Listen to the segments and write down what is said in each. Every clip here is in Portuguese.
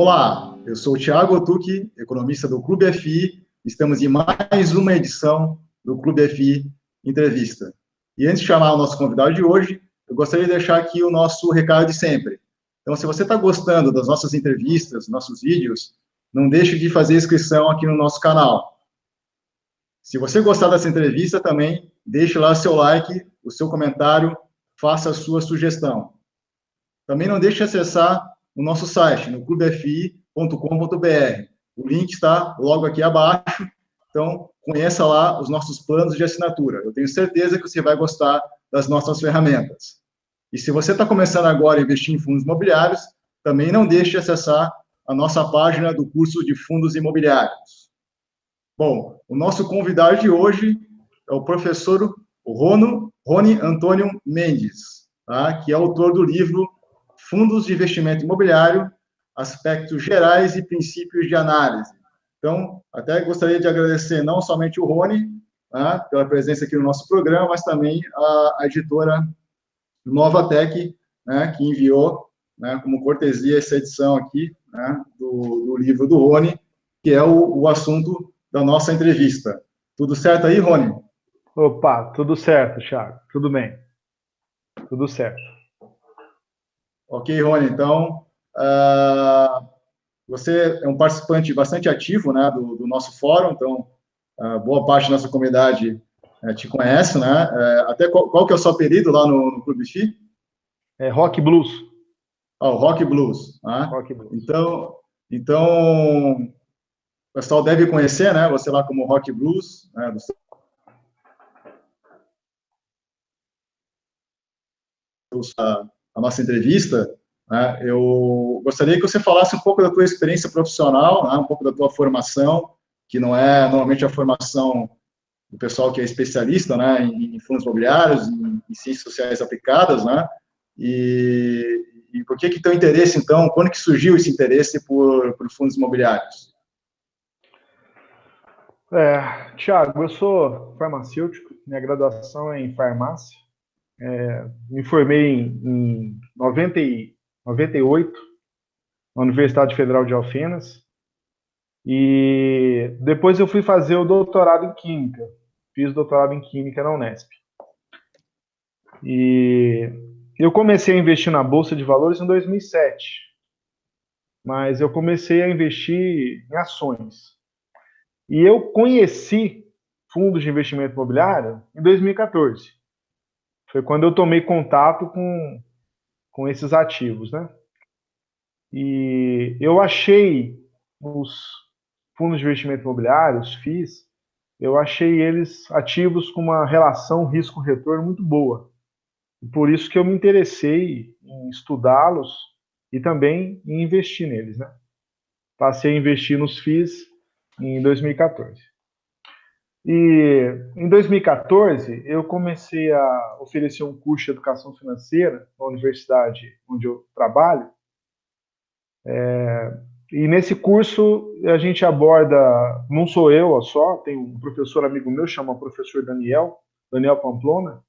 Olá, eu sou o Thiago Otuki, economista do Clube FI. Estamos em mais uma edição do Clube FI Entrevista. E antes de chamar o nosso convidado de hoje, eu gostaria de deixar aqui o nosso recado de sempre. Então, se você está gostando das nossas entrevistas, nossos vídeos, não deixe de fazer inscrição aqui no nosso canal. Se você gostar dessa entrevista também, deixe lá seu like, o seu comentário, faça a sua sugestão. Também não deixe de acessar o nosso site, no clubefi.com.br. O link está logo aqui abaixo, então conheça lá os nossos planos de assinatura. Eu tenho certeza que você vai gostar das nossas ferramentas. E se você está começando agora a investir em fundos imobiliários, também não deixe de acessar a nossa página do curso de fundos imobiliários. Bom, o nosso convidado de hoje é o professor Rony Antônio Mendes, tá? Que é autor do livro Fundos de Investimento Imobiliário, Aspectos Gerais e Princípios de Análise. Então, até gostaria de agradecer não somente o Rony, tá, pela presença aqui no nosso programa, mas também a editora Novatec, né, que enviou, né, como cortesia essa edição aqui, né, do livro do Rony, que é o assunto da nossa entrevista. Tudo certo aí, Rony? Opa, tudo certo, Thiago. Tudo bem. Tudo certo. Ok, Rony, então, você é um participante bastante ativo, né, do nosso fórum, então, boa parte da nossa comunidade te conhece, né? Até qual que é o seu apelido lá no Clube FI? É Rock Blues. O Rock Blues. Né? Rock Blues. Então, o pessoal deve conhecer, né, você lá como Rock Blues, né, a nossa entrevista, né, eu gostaria que você falasse um pouco da tua experiência profissional, né, um pouco da tua formação, que não é normalmente a formação do pessoal que é especialista, né, em fundos imobiliários, em ciências sociais aplicadas, né, e por que teu interesse, então, quando que surgiu esse interesse por fundos imobiliários? Thiago, eu sou farmacêutico, minha graduação é em farmácia, me formei em 98, na Universidade Federal de Alfenas, e depois eu fui fazer o doutorado em Química, fiz doutorado em Química na Unesp. E eu comecei a investir na Bolsa de Valores em 2007, mas eu comecei a investir em ações. E eu conheci fundos de investimento imobiliário em 2014. Foi quando eu tomei contato com esses ativos, né? E eu achei os fundos de investimento imobiliário, os FIIs, eu achei eles ativos com uma relação risco-retorno muito boa. E por isso que eu me interessei em estudá-los e também em investir neles, né? Passei a investir nos FIIs em 2014. E em 2014, eu comecei a oferecer um curso de educação financeira na universidade onde eu trabalho. E nesse curso a gente aborda, não sou eu só, tem um professor amigo meu, chama professor Daniel Pamplona.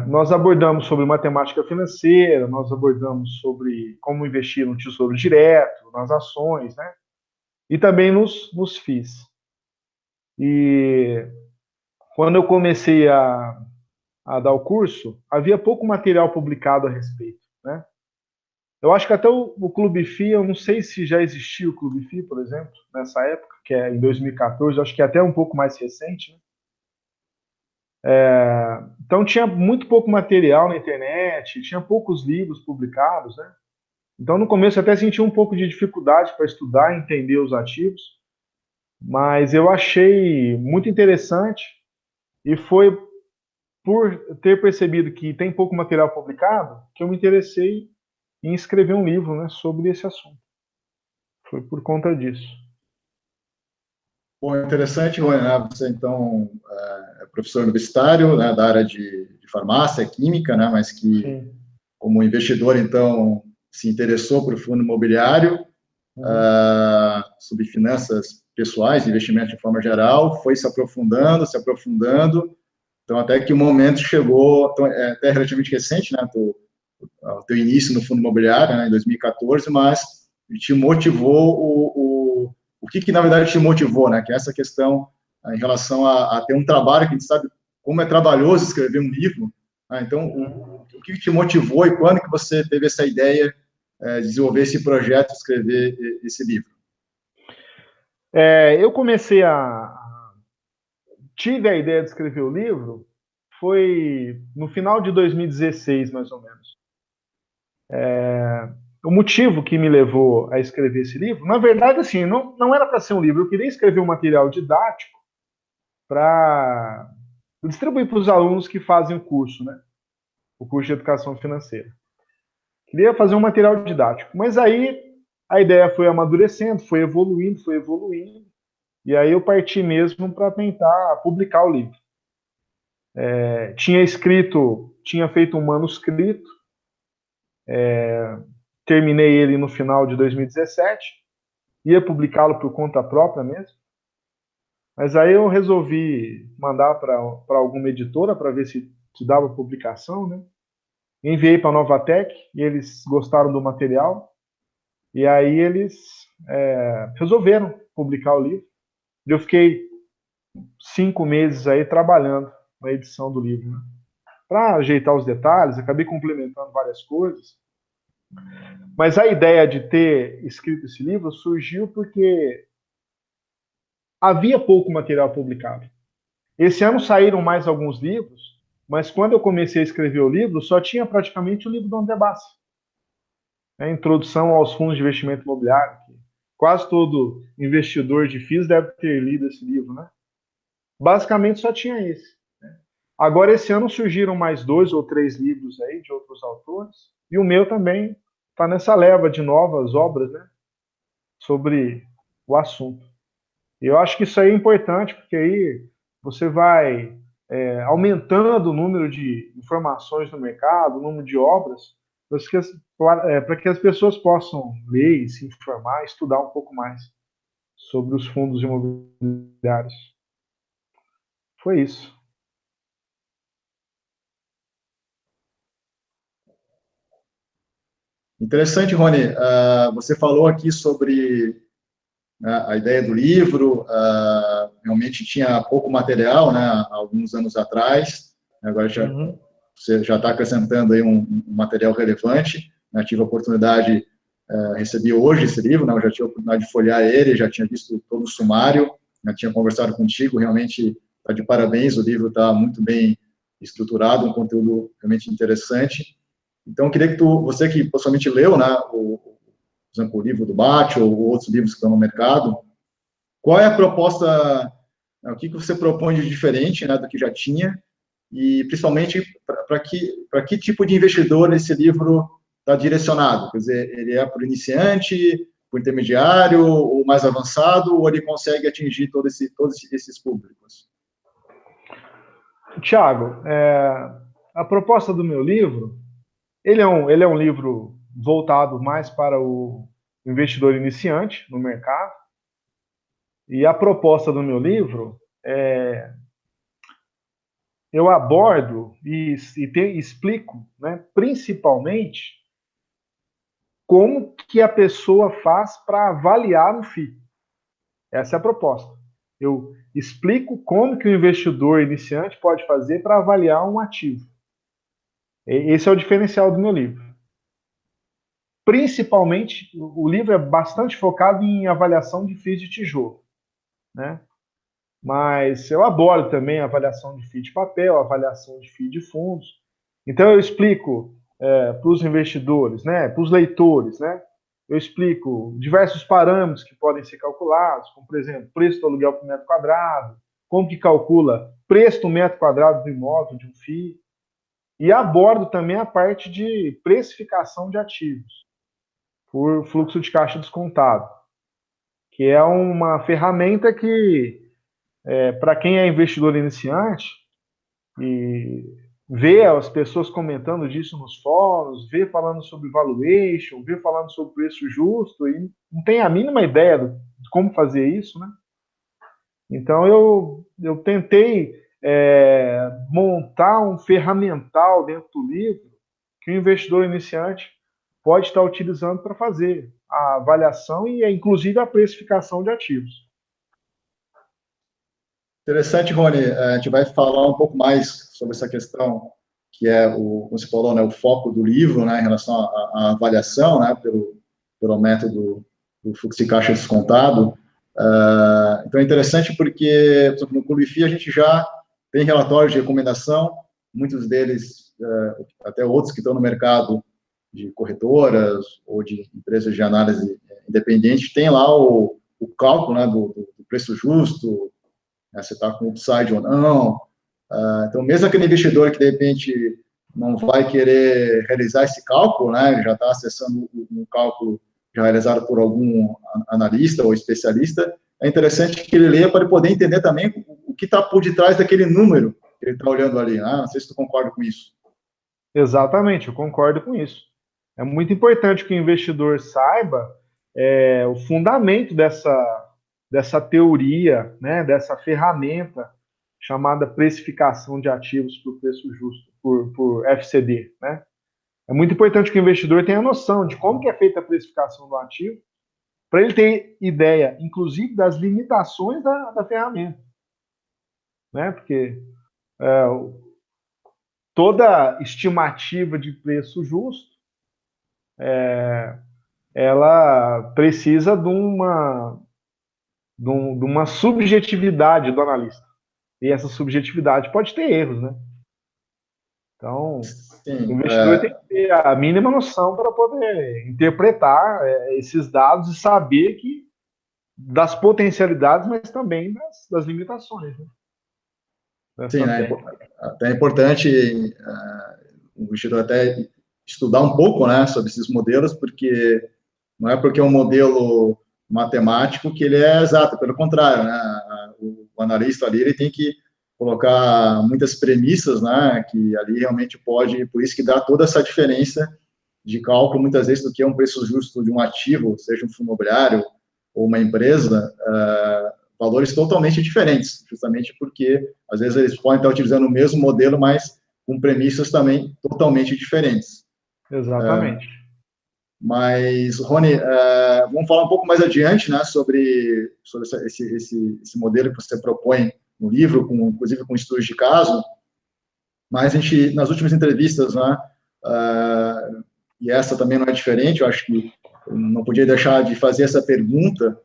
Nós abordamos sobre matemática financeira, nós abordamos sobre como investir no tesouro direto, nas ações, né? E também nos FIIs. E quando eu comecei a dar o curso, havia pouco material publicado a respeito, né? Eu acho que até o Clube FI, eu não sei se já existia o Clube FI, por exemplo, nessa época, que é em 2014, eu acho que é até um pouco mais recente, né? Então tinha muito pouco material na internet, tinha poucos livros publicados, né? Então no começo eu até senti um pouco de dificuldade para estudar e entender os ativos, mas eu achei muito interessante e foi por ter percebido que tem pouco material publicado que eu me interessei em escrever um livro, né, sobre esse assunto. Foi por conta disso. Bom, interessante, Rony, né? Você, então, é professor universitário, né, da área de farmácia, química, né, mas que, sim, como investidor, então, se interessou por fundo imobiliário, sobre finanças pessoais, investimento de forma geral, foi se aprofundando, então, até que o momento chegou, então, é até relativamente recente, né, o teu início no fundo imobiliário, né, em 2014, mas te motivou, o que na verdade te motivou, né? Que é essa questão em relação a ter um trabalho que a gente sabe como é trabalhoso escrever um livro. Né? Então, o que te motivou e quando que você teve essa ideia de desenvolver esse projeto, escrever esse livro? Eu comecei tive a ideia de escrever o livro, foi no final de 2016, mais ou menos. O motivo que me levou a escrever esse livro, na verdade, assim, não era para ser um livro, eu queria escrever um material didático para distribuir para os alunos que fazem o curso, né? O curso de educação financeira. Queria fazer um material didático, mas aí a ideia foi amadurecendo, foi evoluindo, e aí eu parti mesmo para tentar publicar o livro. Tinha feito um manuscrito, terminei ele no final de 2017, ia publicá-lo por conta própria mesmo, mas aí eu resolvi mandar para alguma editora para ver se dava publicação, né? Enviei para a Novatec e eles gostaram do material, e aí eles resolveram publicar o livro. E eu fiquei 5 meses aí trabalhando na edição do livro, né? Para ajeitar os detalhes, acabei complementando várias coisas. Mas a ideia de ter escrito esse livro surgiu porque havia pouco material publicado. Esse ano saíram mais alguns livros, mas quando eu comecei a escrever o livro, só tinha praticamente o livro do André Bassi. A introdução aos fundos de investimento imobiliário. Quase todo investidor de FIIs deve ter lido esse livro, né? Basicamente só tinha esse. Agora, esse ano surgiram mais 2 ou 3 livros aí de outros autores, e o meu também está nessa leva de novas obras, né, sobre o assunto. E eu acho que isso aí é importante, porque aí você vai aumentando o número de informações no mercado, o número de obras, para que as pessoas possam ler e se informar, estudar um pouco mais sobre os fundos imobiliários. Foi isso. Interessante, Rony. Você falou aqui sobre, né, a ideia do livro. Realmente tinha pouco material, né, há alguns anos atrás. Agora você já está acrescentando aí um material relevante. Né, tive a oportunidade, recebi hoje esse livro, né, eu já tive a oportunidade de folhear ele, já tinha visto todo o sumário, já tinha conversado contigo, realmente está de parabéns, o livro está muito bem estruturado, um conteúdo realmente interessante. Então, eu queria que você que possivelmente leu, né, por exemplo, o livro do Bate ou outros livros que estão no mercado, qual é a proposta, o que você propõe de diferente, né, do que já tinha, e principalmente para que tipo de investidor esse livro está direcionado? Quer dizer, ele é para o iniciante, para o intermediário, ou mais avançado, ou ele consegue atingir todos esses públicos? Tiago, a proposta do meu livro, ele é um livro voltado mais para o investidor iniciante no mercado. E a proposta do meu livro eu abordo e explico, né, principalmente como que a pessoa faz para avaliar um FII. Essa é a proposta. Eu explico como que o investidor iniciante pode fazer para avaliar um ativo. Esse é o diferencial do meu livro. Principalmente, o livro é bastante focado em avaliação de FIIs de tijolo, né? Mas eu abordo também a avaliação de FII de papel, avaliação de FII de fundos. Então eu explico para os investidores, né, para os leitores, né, eu explico diversos parâmetros que podem ser calculados, como, por exemplo, preço do aluguel por metro quadrado, como que calcula preço do metro quadrado do imóvel de um FII, e abordo também a parte de precificação de ativos por fluxo de caixa descontado, que é uma ferramenta que, para quem é investidor iniciante e vê as pessoas comentando disso nos fóruns, vê falando sobre valuation, vê falando sobre preço justo, e não tem a mínima ideia de como fazer isso, né? Então eu tentei montar um ferramental dentro do livro que o investidor iniciante pode estar utilizando para fazer a avaliação e, inclusive, a precificação de ativos. Interessante, Rony. A gente vai falar um pouco mais sobre essa questão, que é, como você falou, né, o foco do livro, né, em relação à avaliação, né, pelo método do fluxo de caixa descontado. Então, é interessante porque, por exemplo, no Clube FI, a gente já tem relatórios de recomendação, muitos deles, até outros que estão no mercado, de corretoras ou de empresas de análise independente, tem lá o cálculo, né, do preço justo, né, se está com upside ou não. Então, mesmo aquele investidor que, de repente, não vai querer realizar esse cálculo, né, ele já está acessando um cálculo já realizado por algum analista ou especialista, é interessante que ele leia para ele poder entender também o que está por detrás daquele número que ele está olhando ali. Né? Não sei se tu concorda com isso. Exatamente, eu concordo com isso. É muito importante que o investidor saiba o fundamento dessa teoria, né, dessa ferramenta chamada precificação de ativos por preço justo, por FCD. Né? É muito importante que o investidor tenha noção de como que é feita a precificação do ativo, para ele ter ideia, inclusive, das limitações da ferramenta. Né? Porque toda estimativa de preço justo ela precisa de uma subjetividade do analista. E essa subjetividade pode ter erros, né? Então, Sim, o investidor tem que ter a mínima noção para poder interpretar esses dados e saber que das potencialidades, mas também das limitações. Né? Sim, né? Até é importante o investidor até estudar um pouco, né, sobre esses modelos, porque não é porque é um modelo matemático que ele é exato, pelo contrário, né, o analista ali, ele tem que colocar muitas premissas, né, que ali realmente pode, por isso que dá toda essa diferença de cálculo, muitas vezes, do que é um preço justo de um ativo, seja um fundo imobiliário ou uma empresa, valores totalmente diferentes, justamente porque, às vezes, eles podem estar utilizando o mesmo modelo, mas com premissas também totalmente diferentes. Exatamente. Mas, Rony, vamos falar um pouco mais adiante, né, sobre esse modelo que você propõe no livro, inclusive com estudos de caso, mas a gente, nas últimas entrevistas, né, e essa também não é diferente, eu acho que eu não podia deixar de fazer essa pergunta.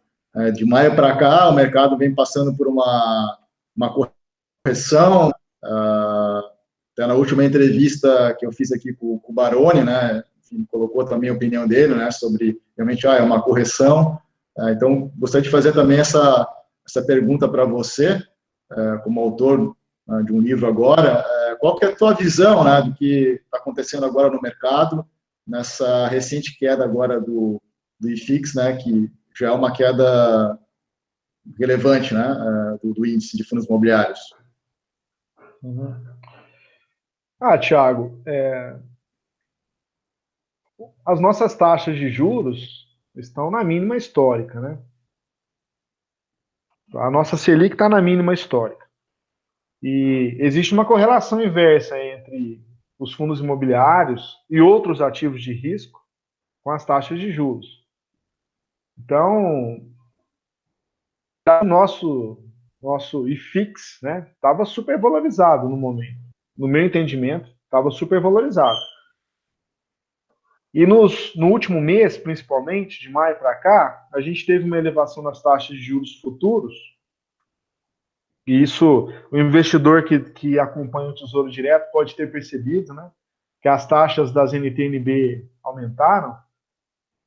De maio para cá, o mercado vem passando por uma correção. Até na última entrevista que eu fiz aqui com o Baroni, né, enfim, colocou também a opinião dele, né, sobre realmente é uma correção. Então, gostaria de fazer também essa pergunta para você, como autor de um livro agora. Qual que é a tua visão, né, do que está acontecendo agora no mercado, nessa recente queda agora do IFIX, né, que já é uma queda relevante, né, do índice de fundos imobiliários? Uhum. Thiago, as nossas taxas de juros estão na mínima histórica, né? A nossa Selic está na mínima histórica. E existe uma correlação inversa entre os fundos imobiliários e outros ativos de risco com as taxas de juros. Então, o nosso IFIX, né, estava super valorizado no momento. No meu entendimento, estava super valorizado. E no último mês, principalmente, de maio para cá, a gente teve uma elevação das taxas de juros futuros. E isso, o investidor que acompanha o Tesouro Direto pode ter percebido, né? Que as taxas das NTN-B aumentaram.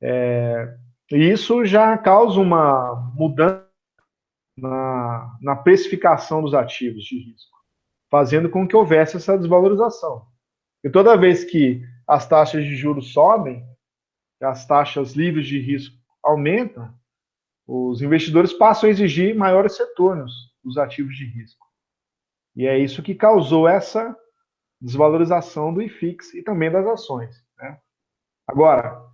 E isso já causa uma mudança na precificação dos ativos de risco, fazendo com que houvesse essa desvalorização. E toda vez que as taxas de juros sobem, as taxas livres de risco aumentam, os investidores passam a exigir maiores retornos dos ativos de risco. E é isso que causou essa desvalorização do IFIX e também das ações. Né? Agora,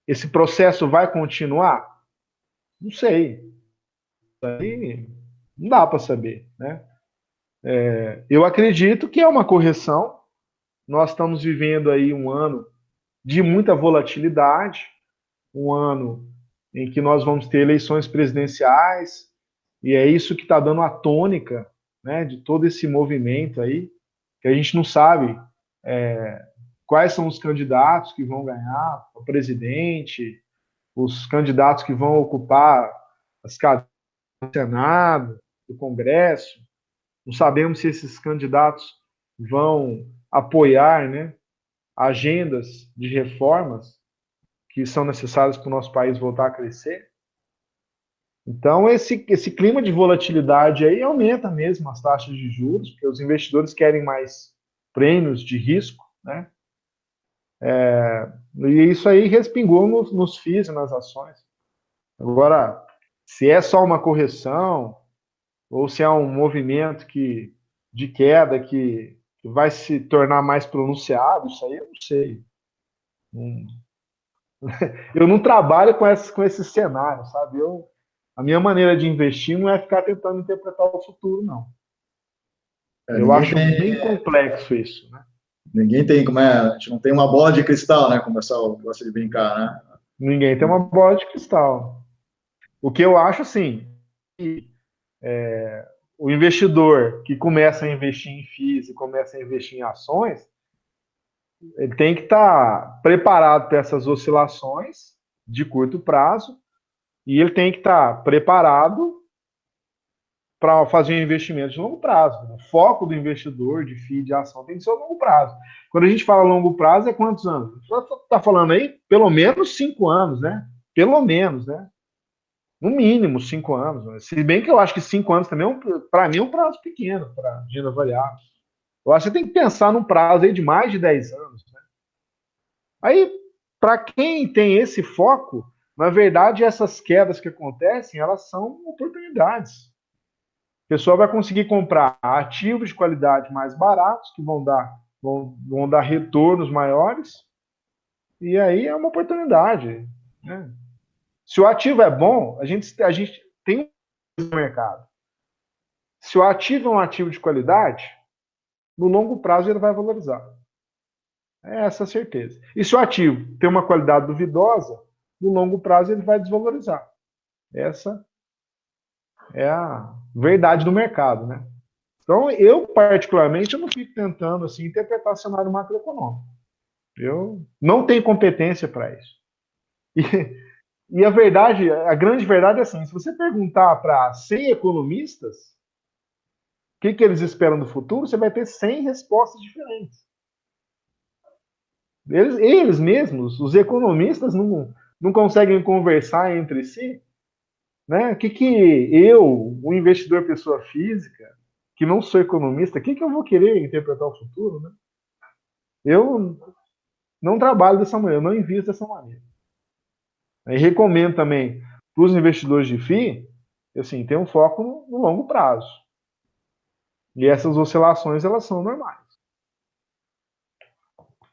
esse processo vai continuar? Não sei. Isso aí não dá para saber. Né? Eu acredito que é uma correção. Nós estamos vivendo aí um ano de muita volatilidade, um ano em que nós vamos ter eleições presidenciais, e é isso que está dando a tônica, né, de todo esse movimento aí, que a gente não sabe quais são os candidatos que vão ganhar o presidente, os candidatos que vão ocupar as cadeiras do Senado, do Congresso. Não sabemos se esses candidatos vão apoiar, né, agendas de reformas que são necessárias para o nosso país voltar a crescer. Então, esse clima de volatilidade aí aumenta mesmo as taxas de juros, porque os investidores querem mais prêmios de risco, né? E isso aí respingou nos FIIs e nas ações. Agora, se é só uma correção, ou se é um movimento de queda que vai se tornar mais pronunciado, isso aí eu não sei. Eu não trabalho com esse cenário, sabe? A minha maneira de investir não é ficar tentando interpretar o futuro, não. Eu acho bem complexo isso, né? Ninguém tem, a gente não tem uma bola de cristal, né? Como o pessoal gosta de brincar, né? Ninguém tem uma bola de cristal. O que eu acho, assim, que o investidor que começa a investir em FIIs e começa a investir em ações, ele tem que estar preparado para essas oscilações de curto prazo e ele tem que estar preparado para fazer um investimento de longo prazo. O foco do investidor de FII, de ação, tem que ser a longo prazo. Quando a gente fala longo prazo, é quantos anos? Você está falando aí pelo menos 5 anos, né? Pelo menos, né? No mínimo 5 anos. Né? Se bem que eu acho que 5 anos também, para mim, é um prazo pequeno para renda variável. Eu acho que você tem que pensar num prazo aí de mais de 10 anos. Né? Aí, para quem tem esse foco, na verdade, essas quedas que acontecem, elas são oportunidades. A pessoa vai conseguir comprar ativos de qualidade mais baratos, que vão dar retornos maiores, e aí é uma oportunidade. Né? Se o ativo é bom, a gente tem um mercado. Se o ativo é um ativo de qualidade, no longo prazo ele vai valorizar. É essa a certeza. E se o ativo tem uma qualidade duvidosa, no longo prazo ele vai desvalorizar. Essa é a verdade do mercado, né? Então, eu, particularmente, eu não fico tentando assim, interpretar cenário macroeconômico. Eu não tenho competência para isso. E a verdade, a grande verdade é assim, se você perguntar para 100 economistas o que eles esperam do futuro, você vai ter 100 respostas diferentes. Eles mesmos, os economistas, não conseguem conversar entre si. Né? O que eu, um investidor pessoa física, que não sou economista, o que eu vou querer interpretar o futuro? Né? Eu não trabalho dessa maneira, eu não invisto dessa maneira. E recomendo também para os investidores de FII, assim, ter um foco no longo prazo. E essas oscilações, elas são normais.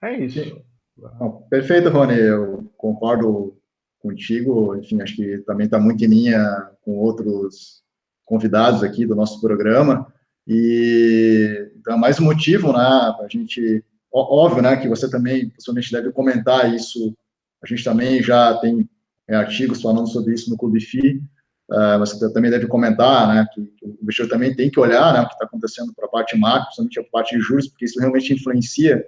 É isso. Bom, perfeito, Rony, eu concordo contigo, enfim, acho que também está muito em linha com outros convidados aqui do nosso programa, e então é mais um motivo, né, para a gente, óbvio, né, que você também, pessoalmente, deve comentar isso, a gente também já tem artigos falando sobre isso no Clube FI, você também deve comentar, né, que o investidor também tem que olhar, né, o que está acontecendo para a parte macro, principalmente a parte de juros, porque isso realmente influencia,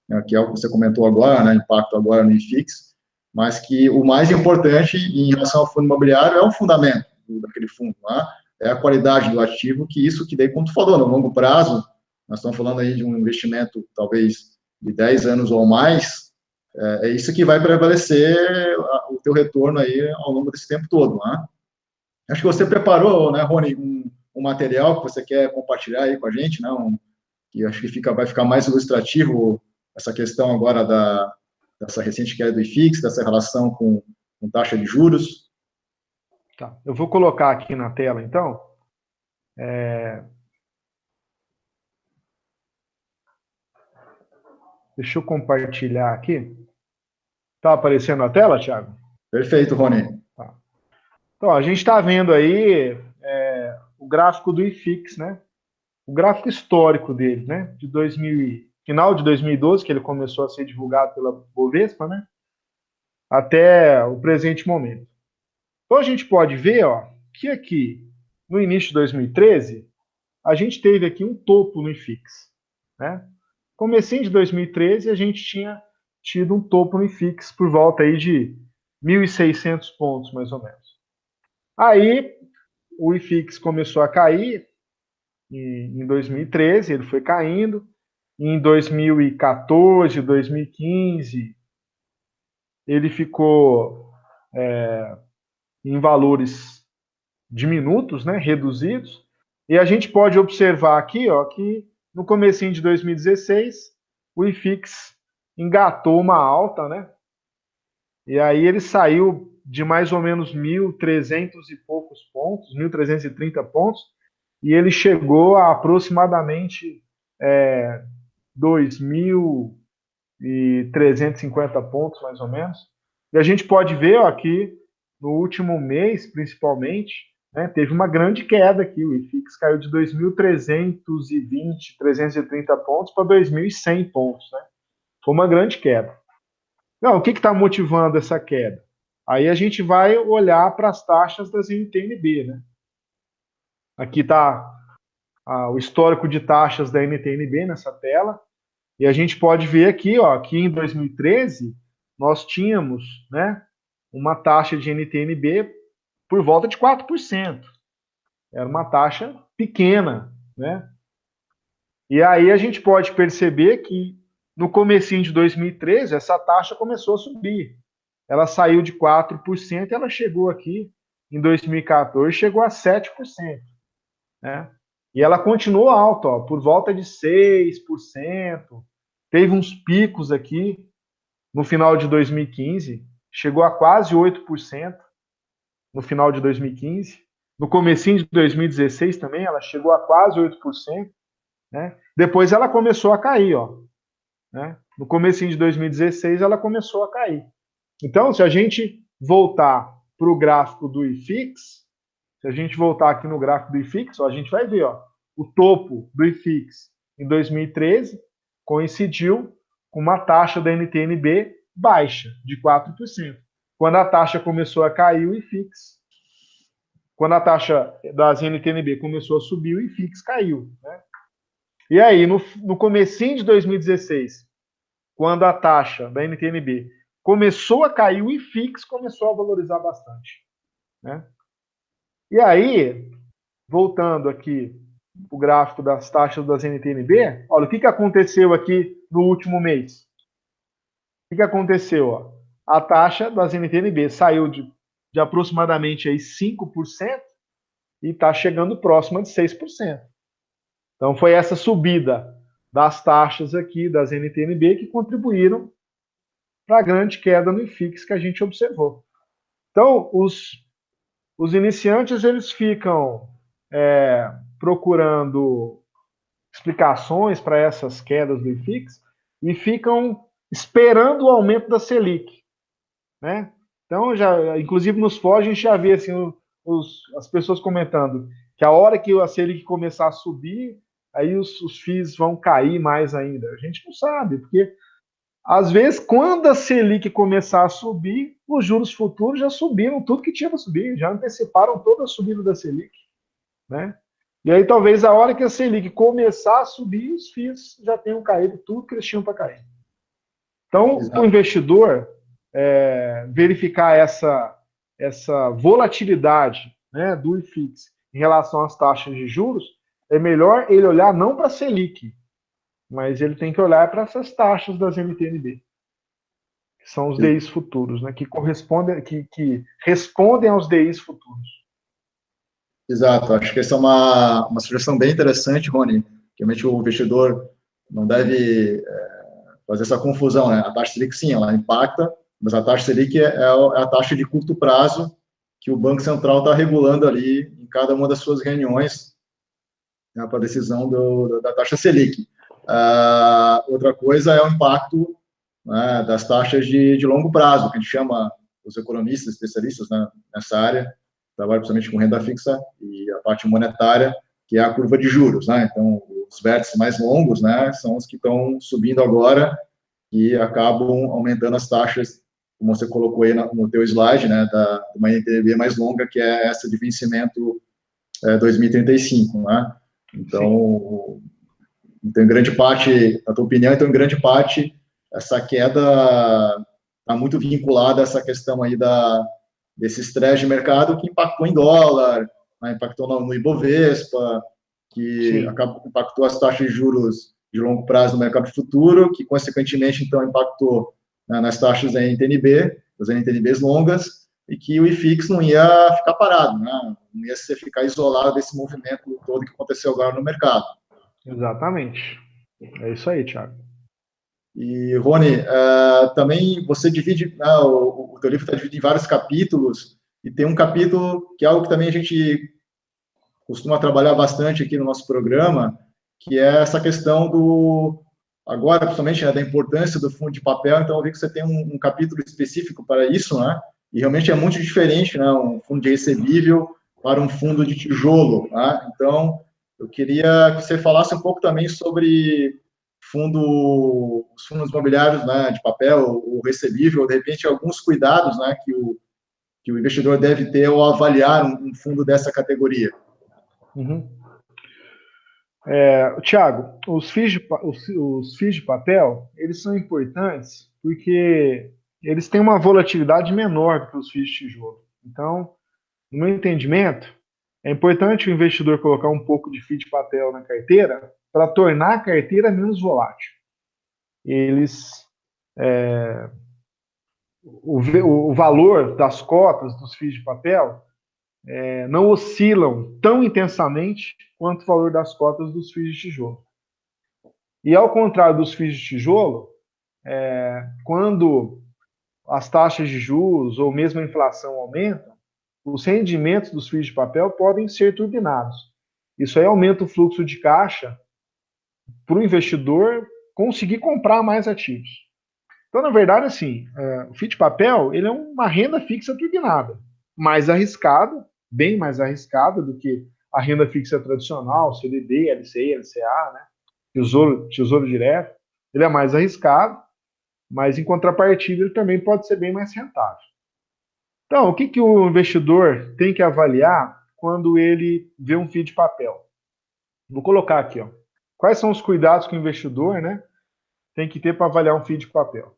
né, que é o que você comentou agora, né, impacto agora no IFIX, mas que o mais importante em relação ao fundo imobiliário é o fundamento daquele fundo, né, é a qualidade do ativo, que isso que daí, como tu falou, no longo prazo, nós estamos falando aí de um investimento, talvez, de 10 anos ou mais, é isso que vai prevalecer o teu retorno aí ao longo desse tempo todo, né. Acho que você preparou, né, Rony, um material que você quer compartilhar aí com a gente, né, que acho que vai ficar mais ilustrativo essa questão agora dessa recente queda do IFIX, dessa relação com taxa de juros. Tá. Eu vou colocar aqui na tela, então. Deixa eu compartilhar aqui. Está aparecendo na tela, Thiago? Perfeito, Rony. Tá. Então, a gente está vendo aí o gráfico do IFIX, né? O gráfico histórico dele, né? De 2000 final de 2012, que ele começou a ser divulgado pela Bovespa, né? Até o presente momento. Então a gente pode ver, ó, que aqui, no início de 2013, a gente teve aqui um topo no IFIX, né? Comecinho de 2013, a gente tinha tido um topo no IFIX por volta aí de 1.600 pontos, mais ou menos. Aí, o IFIX começou a cair em 2013, ele foi caindo. Em 2014, 2015, ele ficou em valores diminutos, né, reduzidos. E a gente pode observar aqui, ó, que no comecinho de 2016, o IFIX engatou uma alta, né? E aí ele saiu de mais ou menos 1.300 e poucos pontos, 1.330 pontos, e ele chegou a aproximadamente 2.350 pontos, mais ou menos. E a gente pode ver ó, aqui, no último mês, principalmente, né, teve uma grande queda aqui. O IFIX caiu de 2.320, 330 pontos para 2.100 pontos. Né? Foi uma grande queda. Não, o que está motivando essa queda? Aí a gente vai olhar para as taxas das NTN-B. Né? Aqui está o histórico de taxas da NTN-B nessa tela. E a gente pode ver aqui, ó, que em 2013 nós tínhamos, né, uma taxa de NTN-B por volta de 4%. Era uma taxa pequena, né? E aí a gente pode perceber que no comecinho de 2013 essa taxa começou a subir. Ela saiu de 4% e ela chegou aqui em 2014, chegou a 7%, né? E ela continuou alta, ó, por volta de 6%. Teve uns picos aqui no final de 2015, chegou a quase 8% no final de 2015. No comecinho de 2016 também, ela chegou a quase 8%. Né? Depois ela começou a cair. Ó, né? No comecinho de 2016 ela começou a cair. Então, se a gente voltar para o gráfico do IFIX, se a gente voltar aqui no gráfico do IFIX, ó, a gente vai ver ó, o topo do IFIX em 2013 coincidiu com uma taxa da NTN-B baixa, de 4%. Quando a taxa começou a cair, o IFIX. Quando a taxa das NTN-B começou a subir, o IFIX caiu. Né? E aí, no comecinho de 2016, quando a taxa da NTN-B começou a cair, o IFIX começou a valorizar bastante. Né? E aí, voltando aqui o gráfico das taxas das NTN-B, olha o que aconteceu aqui no último mês. O que aconteceu? Ó? A taxa das NTN-B saiu de aproximadamente aí 5% e está chegando próxima de 6%. Então foi essa subida das taxas aqui das NTN-B que contribuíram para a grande queda no IFIX que a gente observou. Então, os iniciantes eles ficam procurando explicações para essas quedas do IFIX e ficam esperando o aumento da Selic. Né? Então, inclusive nos fóruns, a gente já vê assim, as pessoas comentando que a hora que a Selic começar a subir, aí os FIIs vão cair mais ainda. A gente não sabe, porque às vezes, quando a Selic começar a subir, os juros futuros já subiram tudo que tinha para subir, já anteciparam toda a subida da Selic. Né? E aí, talvez, a hora que a Selic começar a subir, os FIIs já tenham caído tudo que eles tinham para cair. Então, o investidor verificar essa volatilidade, né, do IFIX em relação às taxas de juros, é melhor ele olhar não para a Selic, mas ele tem que olhar para essas taxas das NTN-B, que são os DIs futuros, né, que respondem aos DIs futuros. Exato, acho que essa é uma sugestão bem interessante, Rony. Realmente o investidor não deve fazer essa confusão, né? A taxa Selic, sim, ela impacta, mas a taxa Selic é a taxa de curto prazo que o Banco Central está regulando ali em cada uma das suas reuniões, né, para a decisão da taxa Selic. Outra coisa é o impacto, né, das taxas de longo prazo, que a gente chama, os economistas, especialistas, né, nessa área, trabalham principalmente com renda fixa e a parte monetária, que é a curva de juros. Né? Então, os vértices mais longos, né, são os que estão subindo agora e acabam aumentando as taxas, como você colocou aí no teu slide, né, de uma NTNB mais longa, que é essa de vencimento 2035, né? Então, em grande parte, a tua opinião, então, em grande parte, essa queda está muito vinculada a essa questão aí desse estresse de mercado que impactou em dólar, né, impactou no Ibovespa, que impactou as taxas de juros de longo prazo no mercado futuro, que, consequentemente, então, impactou, né, nas taxas da NTNB, das NTNBs longas, e que o IFIX não ia ficar parado, né? Não ia ficar isolado desse movimento todo que aconteceu agora no mercado. Exatamente. É isso aí, Thiago. E, Rony, também você divide, o teu livro está dividido em vários capítulos, e tem um capítulo que é algo que também a gente costuma trabalhar bastante aqui no nosso programa, que é essa questão agora, principalmente, né, da importância do fundo de papel. Então, eu vi que você tem um capítulo específico para isso, né? E realmente é muito diferente, né, um fundo de recebível para um fundo de tijolo, né? Então, eu queria que você falasse um pouco também sobre os fundos imobiliários, né, de papel, o recebível, de repente, alguns cuidados, né, que o investidor deve ter ao avaliar um fundo dessa categoria. Uhum. Thiago, os FIIs de papel, eles são importantes porque eles têm uma volatilidade menor do que os FIIs de tijolo. Então, no meu entendimento, é importante o investidor colocar um pouco de FII de papel na carteira para tornar a carteira menos volátil. O valor das cotas dos FIIs de papel não oscilam tão intensamente quanto o valor das cotas dos FIIs de tijolo. E ao contrário dos FIIs de tijolo, quando as taxas de juros ou mesmo a inflação aumentam, os rendimentos dos FIIs de papel podem ser turbinados. Isso aí aumenta o fluxo de caixa para o investidor conseguir comprar mais ativos. Então, na verdade, assim, o FII de papel ele é uma renda fixa turbinada, mais arriscado, bem mais arriscada do que a renda fixa tradicional, CDB, LCI, LCA, né? Tesouro direto. Ele é mais arriscado, mas em contrapartida ele também pode ser bem mais rentável. Então, o que o investidor tem que avaliar quando ele vê um FII de papel? Vou colocar aqui, ó. Quais são os cuidados que o investidor, né, tem que ter para avaliar um FII de papel?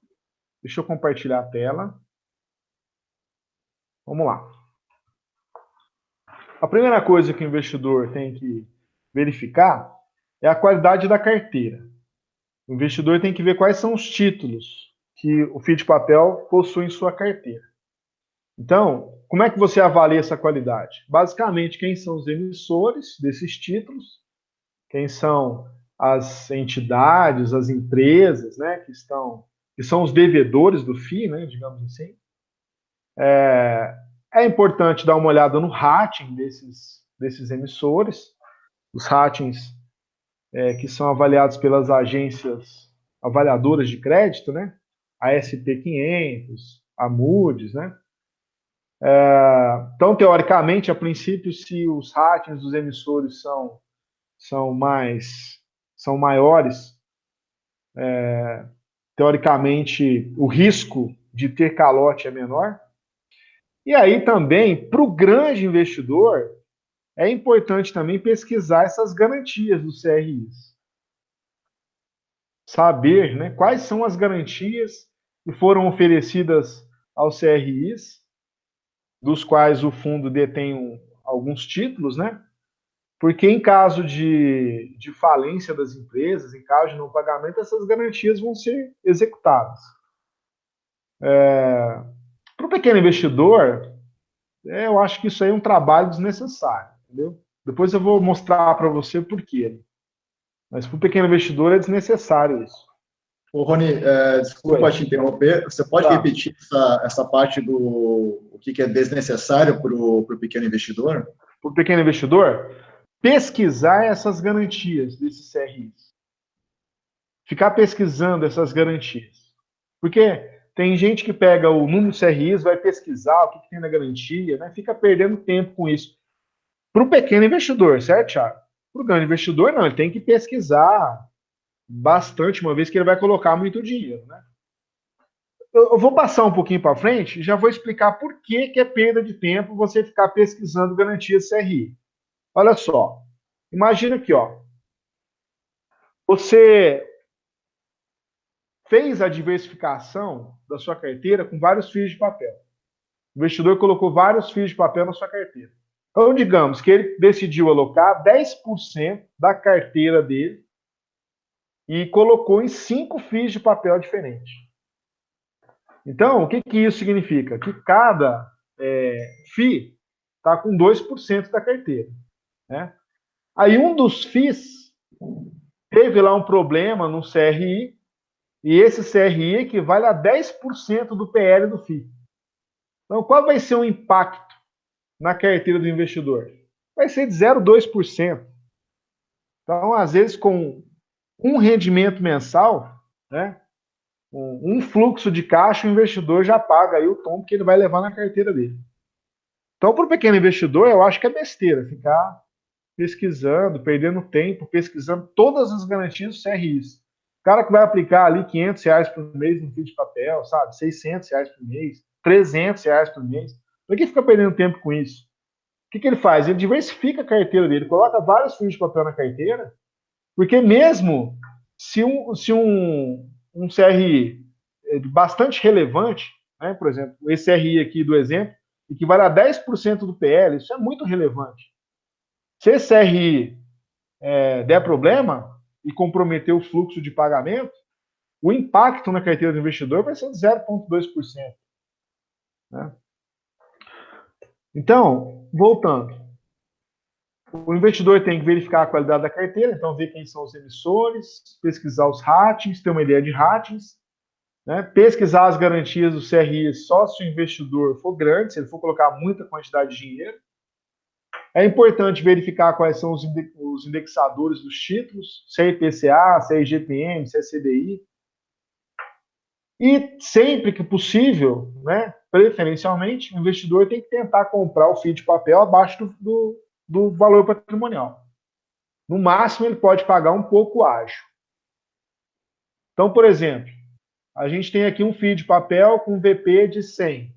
Deixa eu compartilhar a tela. Vamos lá. A primeira coisa que o investidor tem que verificar é a qualidade da carteira. O investidor tem que ver quais são os títulos que o FII de papel possui em sua carteira. Então, como é que você avalia essa qualidade? Basicamente, quem são os emissores desses títulos, quem são as entidades, as empresas, né, que são os devedores do FII, né, digamos assim. É importante dar uma olhada no rating desses emissores, os ratings que são avaliados pelas agências avaliadoras de crédito, né, a SP 500, a Moody's, né. Então, teoricamente, a princípio, se os ratings dos emissores são maiores, teoricamente, o risco de ter calote é menor. E aí também, para o grande investidor, é importante também pesquisar essas garantias dos CRIs. Saber, né, quais são as garantias que foram oferecidas aos CRIs, dos quais o fundo detém alguns títulos, né? Porque em caso de falência das empresas, em caso de não pagamento, essas garantias vão ser executadas. Para o pequeno investidor, eu acho que isso aí é um trabalho desnecessário, entendeu? Depois eu vou mostrar para você por quê. Mas para o pequeno investidor é desnecessário isso. Ô, Rony, desculpa te interromper. Você pode repetir essa parte o que é desnecessário para o pequeno investidor? Para o pequeno investidor, pesquisar essas garantias desses CRIs. Ficar pesquisando essas garantias. Porque tem gente que pega o número de CRIs, vai pesquisar o que tem na garantia, né? Fica perdendo tempo com isso. Para o pequeno investidor, certo, Thiago? Para o grande investidor, não, ele tem que pesquisar bastante, uma vez que ele vai colocar muito dinheiro, né? Eu vou passar um pouquinho para frente e já vou explicar por que é perda de tempo você ficar pesquisando garantias CRI. Olha só, imagina aqui, ó, você fez a diversificação da sua carteira com vários FIIs de papel. O investidor colocou vários FIIs de papel na sua carteira. Então, digamos que ele decidiu alocar 10% da carteira dele e colocou em 5 FIIs de papel diferentes. Então, o que isso significa? Que cada FII está com 2% da carteira. Né? Aí um dos FIIs teve lá um problema no CRI, e esse CRI equivale a 10% do PL do FII. Então, qual vai ser o impacto na carteira do investidor? Vai ser de 0,2%. Então, às vezes, com um rendimento mensal, né, um fluxo de caixa, o investidor já paga aí o tombo que ele vai levar na carteira dele. Então, para o pequeno investidor, eu acho que é besteira ficar pesquisando, perdendo tempo, pesquisando todas as garantias dos CRIs. O cara que vai aplicar ali R$ 500 por mês no FII de papel, sabe? R$ 600 por mês, R$ 300 por mês. Por que fica perdendo tempo com isso? O que ele faz? Ele diversifica a carteira dele, coloca vários FIIs de papel na carteira, porque mesmo se um CRI bastante relevante, né, por exemplo, esse CRI aqui do exemplo, equivale a 10% do PL, isso é muito relevante. Se esse CRI der problema e comprometer o fluxo de pagamento, o impacto na carteira do investidor vai ser de 0,2%. Né? Então, voltando. O investidor tem que verificar a qualidade da carteira, então ver quem são os emissores, pesquisar os ratings, ter uma ideia de ratings, né? Pesquisar as garantias do CRI só se o investidor for grande, se ele for colocar muita quantidade de dinheiro. É importante verificar quais são os indexadores dos títulos, se é IPCA, se é IGPM, se é CDI. E sempre que possível, né, preferencialmente, o investidor tem que tentar comprar o FII de papel abaixo do valor patrimonial. No máximo, ele pode pagar um pouco ágio. Então, por exemplo, a gente tem aqui um FII de papel com VP de 100.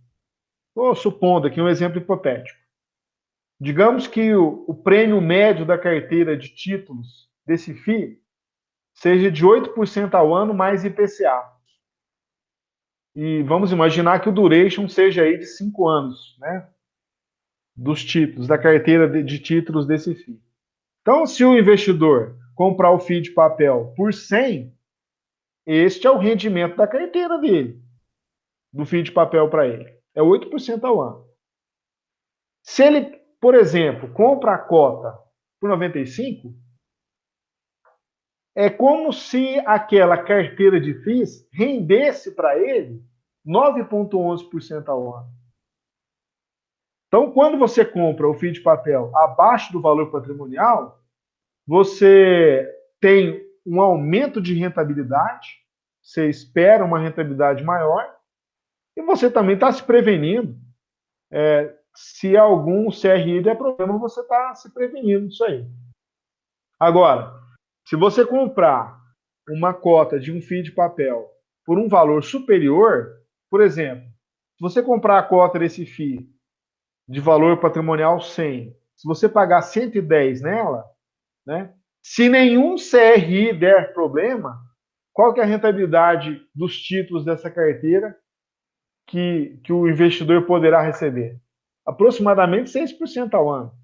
Estou supondo aqui um exemplo hipotético. Digamos que o prêmio médio da carteira de títulos desse FII seja de 8% ao ano mais IPCA. E vamos imaginar que o duration seja aí de 5 anos, né? Dos títulos, da carteira de títulos desse FII. Então, se o investidor comprar o FII de papel por 100, este é o rendimento da carteira dele, do FII de papel para ele. É 8% ao ano. Se ele, por exemplo, compra a cota por 95, é como se aquela carteira de FIIs rendesse para ele 9,11% ao ano. Então, quando você compra o FII de papel abaixo do valor patrimonial, você tem um aumento de rentabilidade, você espera uma rentabilidade maior, e você também está se prevenindo. Se algum CRI der problema, você está se prevenindo disso aí. Agora, se você comprar uma cota de um FII de papel por um valor superior, por exemplo, se você comprar a cota desse FII de valor patrimonial 100, se você pagar 110 nela, né, se nenhum CRI der problema, qual que é a rentabilidade dos títulos dessa carteira que o investidor poderá receber? Aproximadamente 6% ao ano.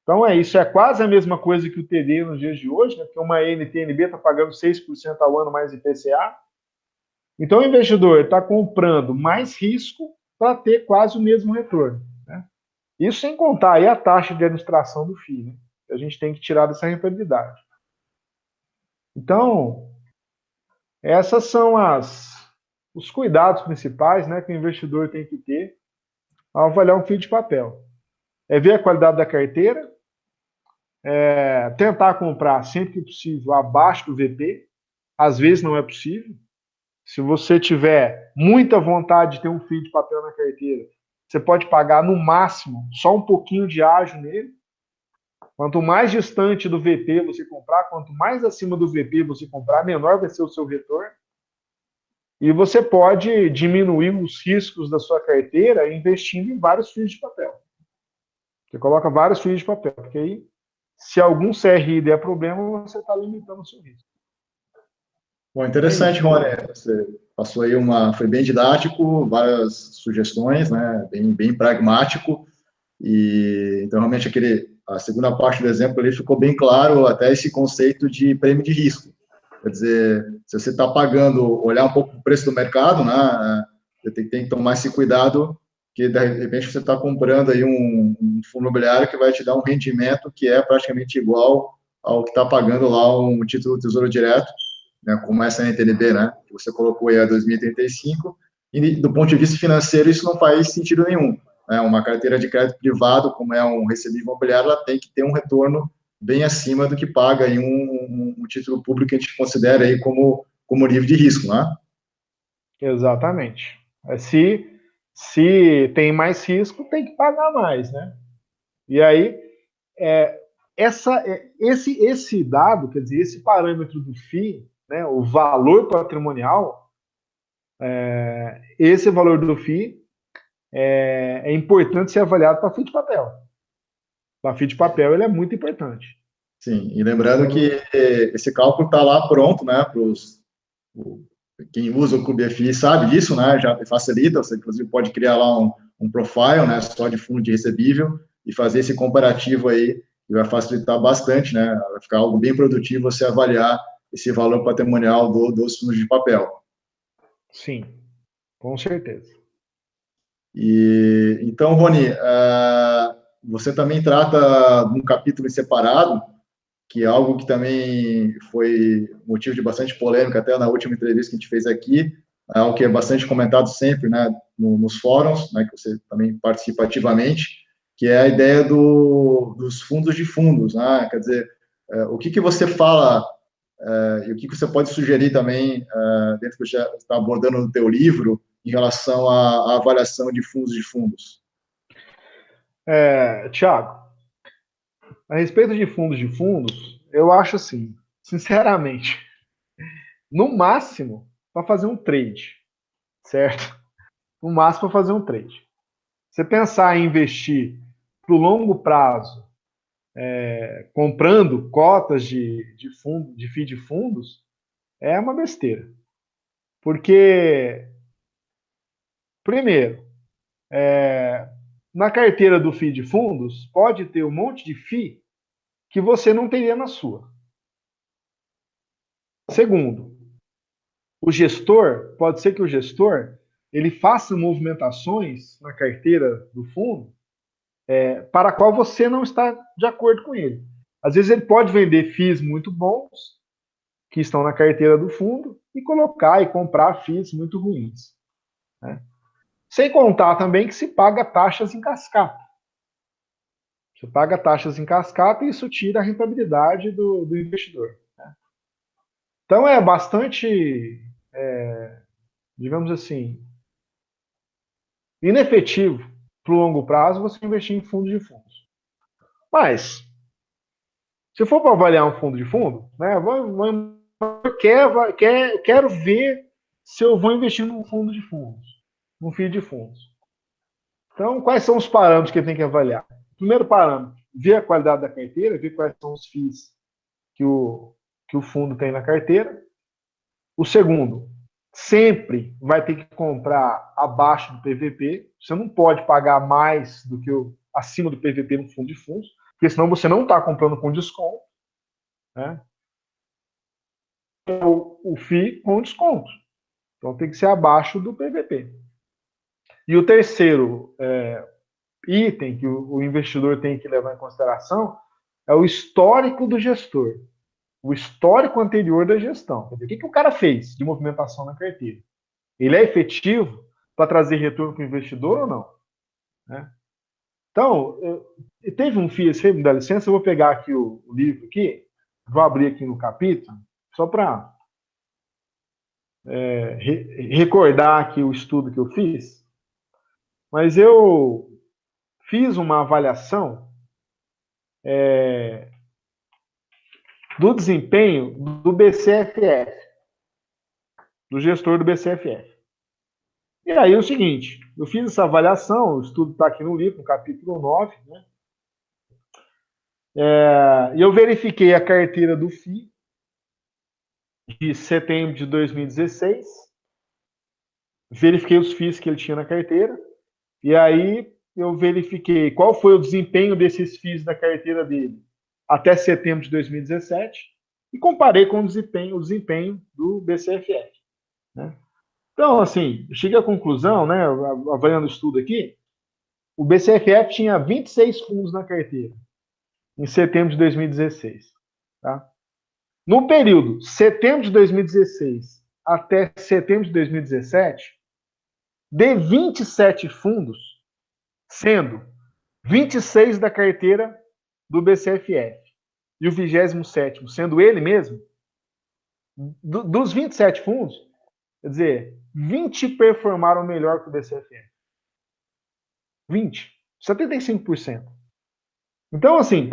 Então isso é quase a mesma coisa que o TD nos dias de hoje, né? Porque uma NTNB está pagando 6% ao ano mais IPCA. Então o investidor está comprando mais risco para ter quase o mesmo retorno. Né? Isso sem contar aí a taxa de administração do FII, né? Que a gente tem que tirar dessa rentabilidade. Então, essas são os cuidados principais, né, que o investidor tem que ter ao avaliar um FII de papel. É ver a qualidade da carteira, tentar comprar sempre que possível abaixo do VP, às vezes não é possível. Se você tiver muita vontade de ter um FII de papel na carteira, você pode pagar no máximo só um pouquinho de ágio nele, Quanto mais distante do VP você comprar, quanto mais acima do VP você comprar, menor vai ser o seu retorno. E você pode diminuir os riscos da sua carteira investindo em vários FIIs de papel. Você coloca vários FIIs de papel, porque aí, se algum CRI der problema, você está limitando o seu risco. Bom, interessante, Rony. Você passou aí foi bem didático, várias sugestões, né? Bem pragmático. E então realmente a segunda parte do exemplo ali ficou bem claro até esse conceito de prêmio de risco. Quer dizer, se você está pagando, olhar um pouco o preço do mercado, né? Você tem que tomar esse cuidado, que de repente você está comprando aí um fundo imobiliário que vai te dar um rendimento que é praticamente igual ao que está pagando lá um título do Tesouro Direto, né, como essa NTNB, né, que você colocou aí a 2035, e do ponto de vista financeiro isso não faz sentido nenhum. Né, uma carteira de crédito privado, como é um recebível imobiliário, ela tem que ter um retorno bem acima do que paga em um título público que a gente considera aí como livre de risco, né? Exatamente. Se tem mais risco, tem que pagar mais, né? E aí, esse dado, quer dizer, esse parâmetro do FII, né, o valor patrimonial, esse valor do FII é importante ser avaliado para FII de papel. Para FII de papel, ele é muito importante. Sim, e lembrando que esse cálculo está lá pronto, né, quem usa o Clube FI sabe disso, né, já facilita, você inclusive pode criar lá um profile, né, só de fundo de recebível e fazer esse comparativo aí, que vai facilitar bastante, né, vai ficar algo bem produtivo você avaliar esse valor patrimonial dos fundos de papel. Sim, com certeza. E então, Rony, você também trata de um capítulo separado, que é algo que também foi motivo de bastante polêmica, até na última entrevista que a gente fez aqui, é algo que é bastante comentado sempre, né, nos fóruns, né, que você também participa ativamente, que é a ideia dos fundos de fundos, né, quer dizer, o que você fala e o que você pode sugerir também, dentro do que você está abordando no teu livro, em relação à avaliação de fundos? Tiago, a respeito de fundos, eu acho assim, sinceramente, no máximo, para fazer um trade, certo? No máximo, para fazer um trade. Você pensar em investir para o longo prazo, comprando cotas de fundo, de FII de fundos, é uma besteira. Porque, primeiro, na carteira do FII de fundos, pode ter um monte de FII que você não teria na sua. Segundo, pode ser que o gestor, ele faça movimentações na carteira do fundo para a qual você não está de acordo com ele. Às vezes ele pode vender FIIs muito bons, que estão na carteira do fundo, e colocar e comprar FIIs muito ruins. Né? Sem contar também que se paga taxas em cascata. Você paga taxas em cascata e isso tira a rentabilidade do investidor. Né? Então é bastante, digamos assim, inefetivo para o longo prazo você investir em fundos de fundos. Mas, se for para avaliar um fundo de fundo, né, quero ver se eu vou investir num fundo de fundos, num FII de fundos. Então, quais são os parâmetros que ele tem que avaliar? Primeiro parâmetro, ver a qualidade da carteira, ver quais são os FIIs que o fundo tem na carteira. O segundo, sempre vai ter que comprar abaixo do PVP. Você não pode pagar mais do que acima do PVP no fundo de fundos, porque senão você não está comprando com desconto. Né? O FII com desconto. Então tem que ser abaixo do PVP. E o terceiro item que o investidor tem que levar em consideração é o histórico do gestor. O histórico anterior da gestão. O que o cara fez de movimentação na carteira? Ele é efetivo para trazer retorno para o investidor ou não? Né? Então, teve um FII, se me dá licença, eu vou pegar aqui o livro aqui, vou abrir aqui no capítulo, só para recordar aqui o estudo que eu fiz, mas eu fiz uma avaliação do desempenho do BCFF, do gestor do BCFF. E aí é o seguinte, eu fiz essa avaliação, o estudo está aqui no livro, no capítulo 9, né? E eu verifiquei a carteira do FII de setembro de 2016, verifiquei os FIIs que ele tinha na carteira, e aí eu verifiquei qual foi o desempenho desses FIIs da carteira dele até setembro de 2017 e comparei com o desempenho do BCFF, né? Então, assim, eu cheguei à conclusão, né, avaliando o estudo aqui, o BCFF tinha 26 fundos na carteira em setembro de 2016. Tá? No período setembro de 2016 até setembro de 2017, de 27 fundos, sendo 26 da carteira do BCFF e o 27º sendo ele mesmo, dos 27 fundos, quer dizer, 20 performaram melhor que o BCFF. 20, 75%. Então, assim,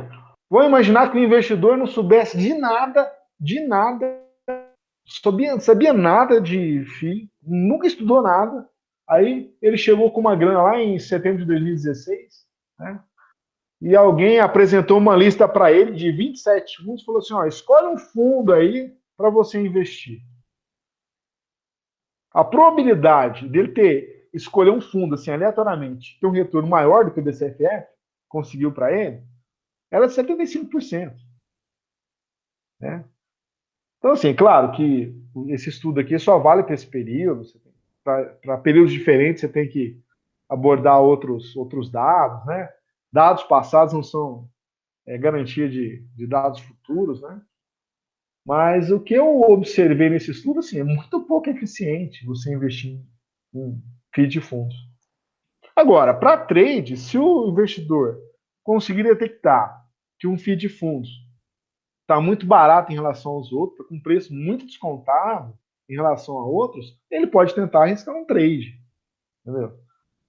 vou imaginar que o investidor não soubesse de nada, sabia nada de FII, nunca estudou nada. Aí ele chegou com uma grana lá em setembro de 2016, né? E alguém apresentou uma lista para ele de 27 fundos e falou assim: ó, escolhe um fundo aí para você investir. A probabilidade dele escolher um fundo assim aleatoriamente, ter um retorno maior do que o BCFF conseguiu para ele, era de 75%. Né? Então, assim, claro que esse estudo aqui só vale para esse período, para períodos diferentes você tem que abordar outros dados, né? Dados passados não são garantia de dados futuros, né? Mas o que eu observei nesse estudo, assim, é muito pouco eficiente você investir em FII de fundos. Agora, para trade, se o investidor conseguir detectar que um FII de fundos está muito barato em relação aos outros, está com preço muito descontado em relação a outros, ele pode tentar arriscar um trade, entendeu?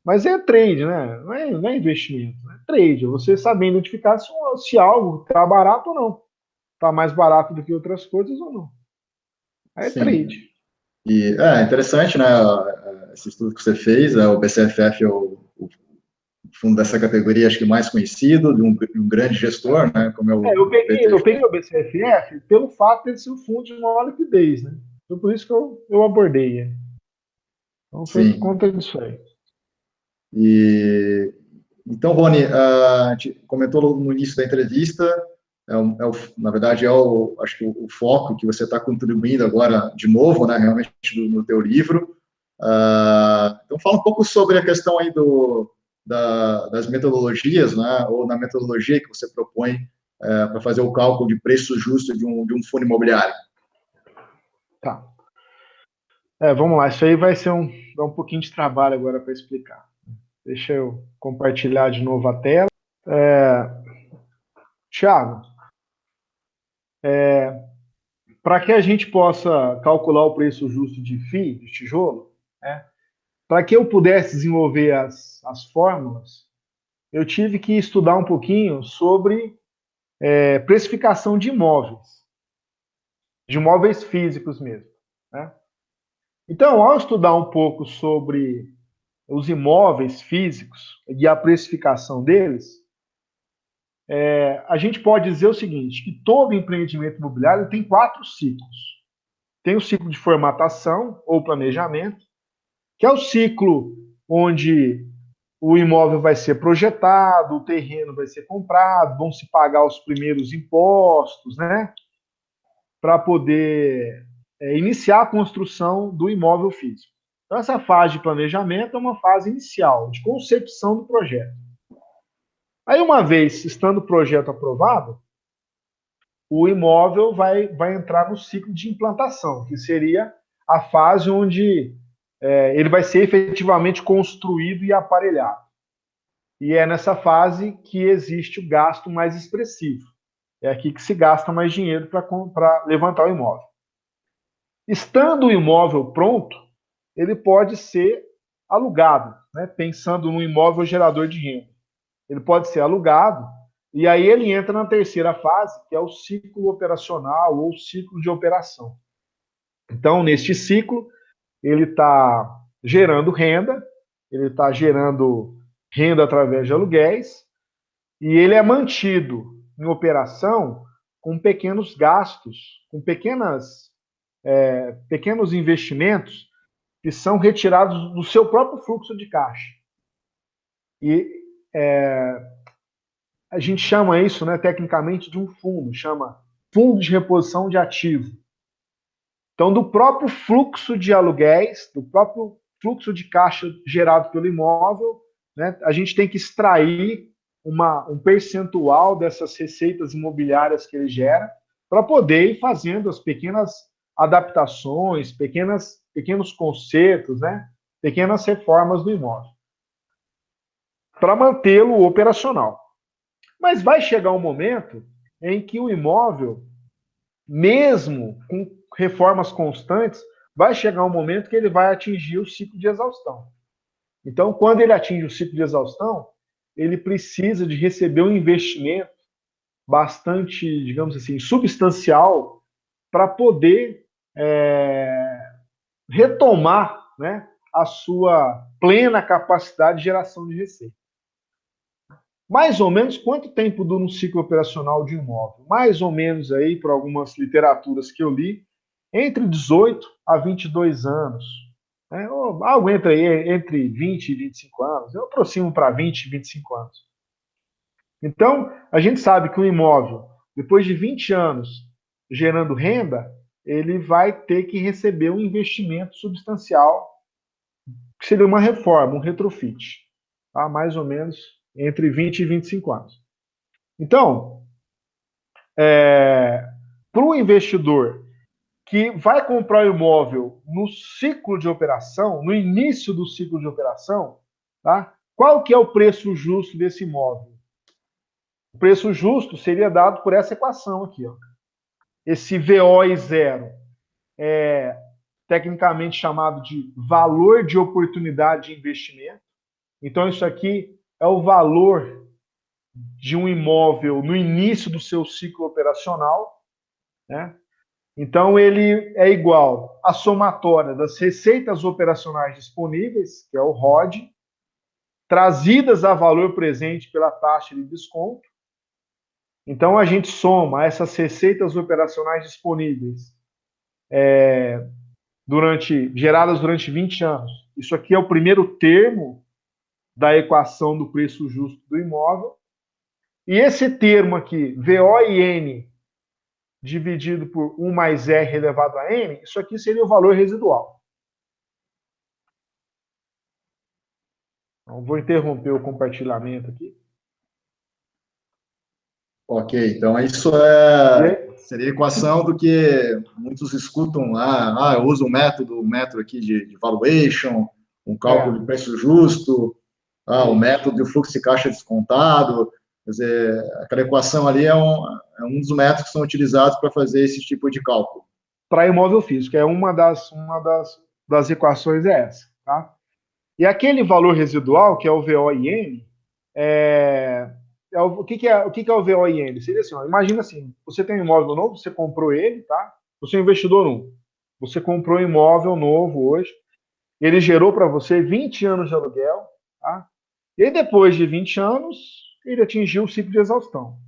Mas é trade, né? Não é investimento, é trade. É você saber identificar se algo está barato ou não. Está mais barato do que outras coisas ou não. É Sim. trade. E é interessante, né? Esse estudo que você fez, o BCFF é o fundo dessa categoria, acho que mais conhecido, de um grande gestor, né? Como é o Eu peguei BTG. o BCFF pelo fato de ele ser um fundo de maior liquidez, né? Então, por isso que eu abordei ele. Então, foi por Sim. conta disso aí. Então, Rony, a gente comentou no início da entrevista, na verdade, acho que o foco que você está contribuindo agora, de novo, né, realmente, no teu livro. Então, fala um pouco sobre a questão aí das metodologias, né, ou na metodologia que você propõe para fazer o cálculo de preço justo de um fundo imobiliário. Tá. Vamos lá, isso aí vai ser dar um pouquinho de trabalho agora para explicar. Deixa eu compartilhar de novo a tela. Thiago, para que a gente possa calcular o preço justo de FII, de tijolo, né, para que eu pudesse desenvolver as fórmulas, eu tive que estudar um pouquinho sobre precificação de imóveis físicos mesmo. Né? Então, ao estudar um pouco sobre os imóveis físicos e a precificação deles, a gente pode dizer o seguinte, que todo empreendimento imobiliário tem 4 ciclos. Tem o ciclo de formatação ou planejamento, que é o ciclo onde o imóvel vai ser projetado, o terreno vai ser comprado, vão se pagar os primeiros impostos, né? Para poder iniciar a construção do imóvel físico. Então, essa fase de planejamento é uma fase inicial, de concepção do projeto. Aí, uma vez estando o projeto aprovado, o imóvel vai entrar no ciclo de implantação, que seria a fase onde ele vai ser efetivamente construído e aparelhado. E é nessa fase que existe o gasto mais expressivo. É aqui que se gasta mais dinheiro para levantar o imóvel. Estando o imóvel pronto, ele pode ser alugado, né? Pensando no imóvel gerador de renda. Ele pode ser alugado E aí ele entra na terceira fase, que é o ciclo operacional ou ciclo de operação. Então, neste ciclo, ele está gerando renda, ele está gerando renda através de aluguéis, e ele é mantido em operação com pequenos gastos, com pequenos investimentos que são retirados do seu próprio fluxo de caixa. E a gente chama isso, né, tecnicamente, de um fundo, chama fundo de reposição de ativo. Então, do próprio fluxo de aluguéis, do próprio fluxo de caixa gerado pelo imóvel, né, a gente tem que extrair um percentual dessas receitas imobiliárias que ele gera para poder ir fazendo as pequenas adaptações, pequenos consertos, né, pequenas reformas do imóvel, para mantê-lo operacional. Mas vai chegar um momento em que o imóvel, mesmo com reformas constantes, vai chegar um momento que ele vai atingir o ciclo de exaustão. Então, quando ele atinge o ciclo de exaustão, ele precisa de receber um investimento bastante, digamos assim, substancial para poder retomar, né, a sua plena capacidade de geração de receita. Mais ou menos quanto tempo dura um ciclo operacional de imóvel? Mais ou menos aí, por algumas literaturas que eu li, entre 18 a 22 anos. Né? Algo entre 20 e 25 anos. Eu aproximo para 20 e 25 anos. Então, a gente sabe que o imóvel, depois de 20 anos gerando renda, ele vai ter que receber um investimento substancial, que seria uma reforma, um retrofit. Tá? Mais ou menos entre 20 e 25 anos. Então, para o investidor que vai comprar o imóvel no ciclo de operação, no início do ciclo de operação, tá? Qual que é o preço justo desse imóvel? O preço justo seria dado por essa equação aqui, ó. Esse VO0 é tecnicamente chamado de valor de oportunidade de investimento. Então, isso aqui é o valor de um imóvel no início do seu ciclo operacional, né? Então, ele é igual à somatória das receitas operacionais disponíveis, que é o ROD, trazidas a valor presente pela taxa de desconto. Então, a gente soma essas receitas operacionais disponíveis geradas durante 20 anos. Isso aqui é o primeiro termo da equação do preço justo do imóvel. E esse termo aqui, VOIN, dividido por 1 mais R elevado a N, isso aqui seria o valor residual. Então, vou interromper o compartilhamento aqui. Ok, então isso seria a equação do que muitos escutam lá. Eu uso um método aqui de valuation, um cálculo de preço justo, o método de fluxo de caixa descontado. Quer dizer, aquela equação ali é um dos métodos que são utilizados para fazer esse tipo de cálculo. Para imóvel físico, uma das equações é essa, tá? E aquele valor residual, que é o VOIN, o que é o VOIN? Seria assim, ó, imagina assim, você tem um imóvel novo, você comprou ele, tá? Você é um investidor novo. Você comprou um imóvel novo hoje, ele gerou para você 20 anos de aluguel, tá? E depois de 20 anos, ele atingiu o ciclo de exaustão.